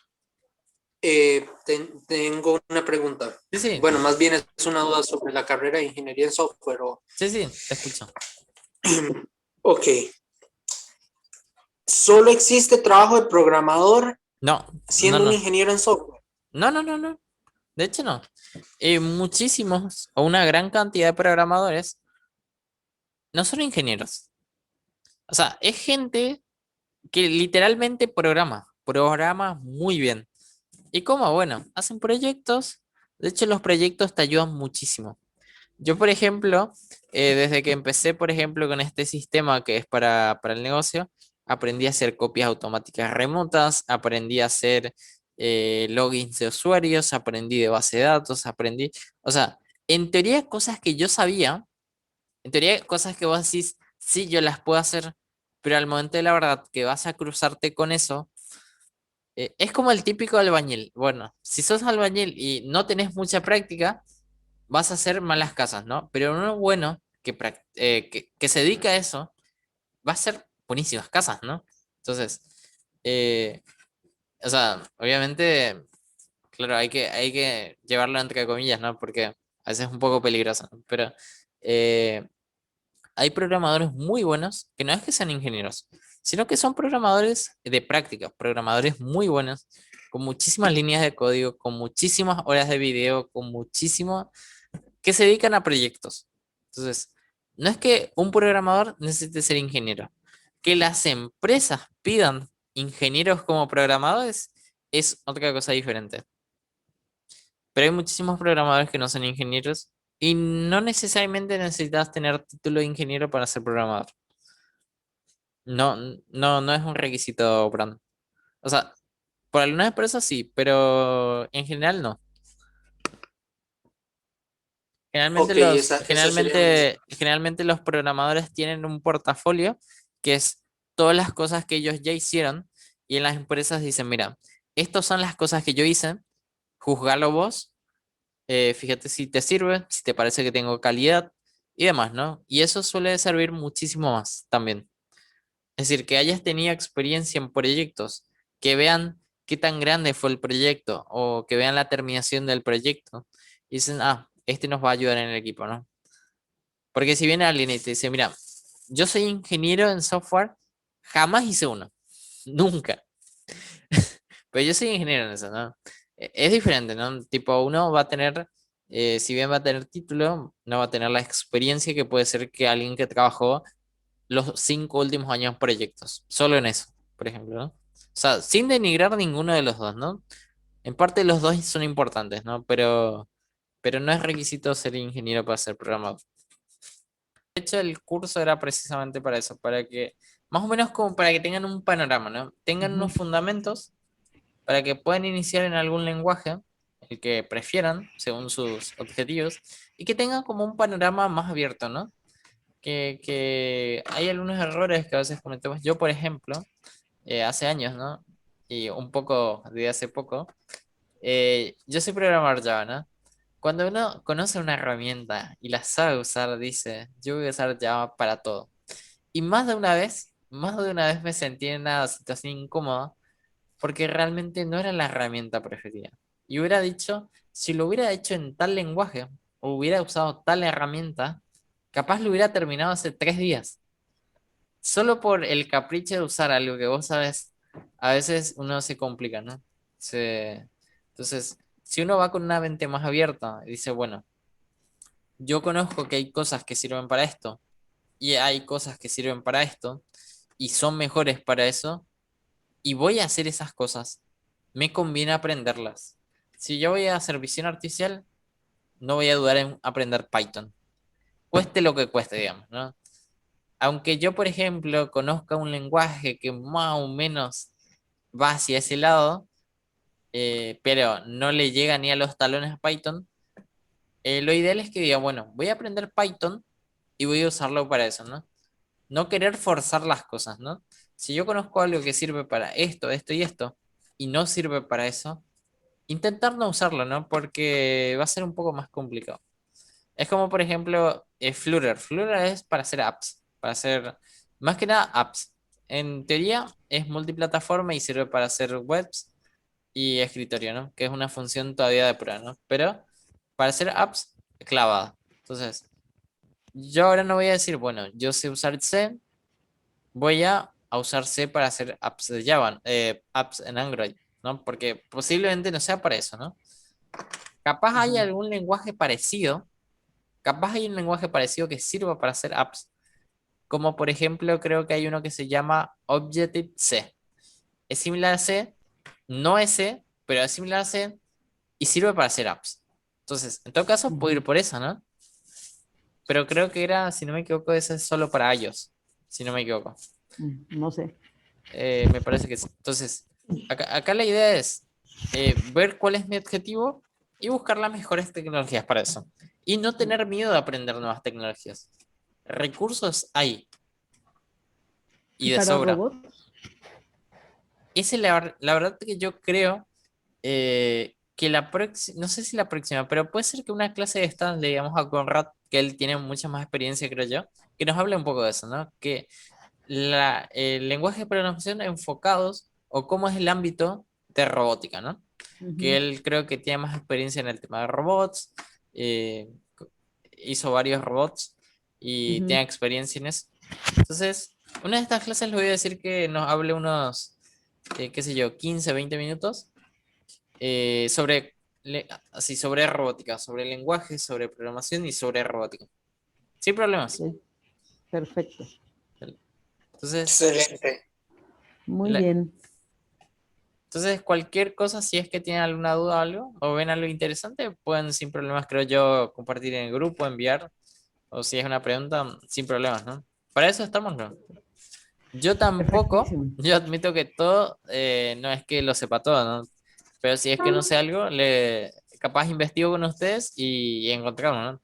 tengo una pregunta. Sí, sí, Bueno, más bien es una duda sobre la carrera de ingeniería en software. sí, sí, te escucho. Ok. ¿Solo existe trabajo de programador No, no, siendo un no, ingeniero en software? no. De hecho, no. Muchísimos o una gran cantidad de programadores no son ingenieros. O sea, es gente que literalmente programa muy bien. ¿Y cómo? Bueno, hacen proyectos. De hecho, los proyectos te ayudan muchísimo. Yo, por ejemplo, desde que empecé, por ejemplo, con este sistema que es para el negocio, aprendí a hacer copias automáticas remotas, aprendí a hacer logins de usuarios, aprendí de base de datos, aprendí, o sea, en teoría cosas que yo sabía, en teoría cosas que vos decís, sí, yo las puedo hacer, pero al momento de la verdad que vas a cruzarte con eso, es como el típico albañil. Bueno, si sos albañil y no tenés mucha práctica, vas a hacer malas casas, ¿no? Pero uno bueno que se dedica a eso, va a hacer buenísimas casas, ¿no? Entonces, eh, o sea, obviamente, claro, hay que llevarlo entre comillas, ¿no? Porque a veces es un poco peligroso, ¿no? Pero eh, hay programadores muy buenos que no es que sean ingenieros, sino que son programadores de práctica, programadores muy buenos, con muchísimas líneas de código, con muchísimas horas de video, con muchísimo, que se dedican a proyectos. Entonces, no es que un programador necesite ser ingeniero, que las empresas pidan ingenieros como programadores es otra cosa diferente. Pero hay muchísimos programadores que no son ingenieros y no necesariamente necesitas tener título de ingeniero para ser programador. No, no es un requisito, Brand. O sea, por algunas empresas sí, pero en general no. Ok, esa sería mi... Generalmente los programadores tienen un portafolio que es todas las cosas que ellos ya hicieron y en las empresas dicen, mira, estas son las cosas que yo hice, juzgalo vos, fíjate si te sirve, si te parece que tengo calidad y demás, ¿no? Y eso suele servir muchísimo más también. Es decir, que hayas tenido experiencia en proyectos, que vean qué tan grande fue el proyecto o que vean la terminación del proyecto y dicen, ah, este nos va a ayudar en el equipo, ¿no? Porque si viene alguien y te dice, mira, yo soy ingeniero en software, jamás hice uno, nunca. Pero yo soy ingeniero en eso, ¿no? Es diferente, ¿no? Tipo, uno va a tener, si bien va a tener título, no va a tener la experiencia que puede ser que alguien que trabajó los 5 últimos años proyectos, solo en eso, por ejemplo, ¿no? O sea, sin denigrar ninguno de los dos, ¿no? En parte los dos son importantes, ¿no? Pero no es requisito ser ingeniero para ser programador. De hecho, el curso era precisamente para eso, para que, más o menos como para que tengan un panorama, ¿no? Tengan unos fundamentos para que puedan iniciar en algún lenguaje, el que prefieran, según sus objetivos, y que tengan como un panorama más abierto, ¿no? Que hay algunos errores que a veces cometemos. Yo, por ejemplo, hace años, ¿no? Y un poco de hace poco, yo soy programador Java, ¿no? Cuando uno conoce una herramienta y la sabe usar, dice, yo voy a usar Java para todo. Y más de una vez me sentí en una situación incómoda porque realmente no era la herramienta preferida. Y hubiera dicho, si lo hubiera hecho en tal lenguaje o hubiera usado tal herramienta, capaz lo hubiera terminado hace 3 días. Solo por el capricho de usar algo que vos sabes, a veces uno se complica, ¿no? Entonces, si uno va con una mente más abierta y dice, bueno, yo conozco que hay cosas que sirven para esto y hay cosas que sirven para esto y son mejores para eso y voy a hacer esas cosas, me conviene aprenderlas. Si yo voy a hacer visión artificial, no voy a dudar en aprender Python, cueste lo que cueste, digamos, ¿no? Aunque yo, por ejemplo, conozca un lenguaje que más o menos va hacia ese lado, pero no le llega ni a los talones a Python, lo ideal es que diga, bueno, voy a aprender Python y voy a usarlo para eso, ¿no? No querer forzar las cosas, ¿no? Si yo conozco algo que sirve para esto, esto y esto, y no sirve para eso, intentar no usarlo, ¿no? Porque va a ser un poco más complicado. Es como, por ejemplo, Flutter. Flutter es para hacer apps, para hacer, más que nada, apps. En teoría es multiplataforma y sirve para hacer webs y escritorio, ¿no? Que es una función todavía de prueba, ¿no? Pero para hacer apps, clavada. Entonces, yo ahora no voy a decir, bueno, yo sé usar C, voy a usar C para hacer apps de Java, apps en Android, ¿no? Porque posiblemente no sea para eso, ¿no? Capaz hay algún lenguaje parecido, capaz hay un lenguaje parecido que sirva para hacer apps, como por ejemplo creo que hay uno que se llama Objective-C. Es similar a C, no es C, pero es similar a C y sirve para hacer apps. Entonces, en todo caso, puedo ir por eso, ¿no? Pero creo que era, si no me equivoco, ese es solo para iOS, si no me equivoco. No sé. Me parece que sí. Entonces, acá la idea es, ver cuál es mi objetivo y buscar las mejores tecnologías para eso. Y no tener miedo de aprender nuevas tecnologías. Recursos hay. Y de para sobra. robots? Esa es la verdad que yo creo que la próxima, no sé si la próxima, pero puede ser que una clase de esta le digamos a Conrad, que él tiene mucha más experiencia, creo yo, que nos hable un poco de eso, ¿no? Que el lenguaje de programación enfocados o cómo es el ámbito de robótica, ¿no? Que Ujú, él creo que tiene más experiencia en el tema de robots, eh, hizo varios robots y ujú. tiene experiencia en eso. Entonces, una de estas clases le voy a decir que nos hable unos, qué sé yo, 15 20 minutos sobre, así, sobre robótica, sobre lenguaje, sobre programación y sobre robótica. Sin problemas. Ok, perfecto. Entonces, Excelente. Muy la- bien. entonces, cualquier cosa, si es que tienen alguna duda o algo, o ven algo interesante, pueden sin problemas, creo yo, compartir en el grupo, enviar, o si es una pregunta, sin problemas, ¿no? Para eso estamos, ¿no? Yo tampoco, Perfectísimo. yo admito que todo, no es que lo sepa todo, ¿no? Pero si es que no sé algo, capaz investigo con ustedes y encontramos, ¿no?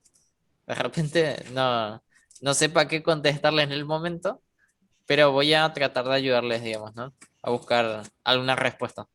De repente no sepa qué contestarles en el momento, pero voy a tratar de ayudarles, digamos, ¿no? A buscar alguna respuesta.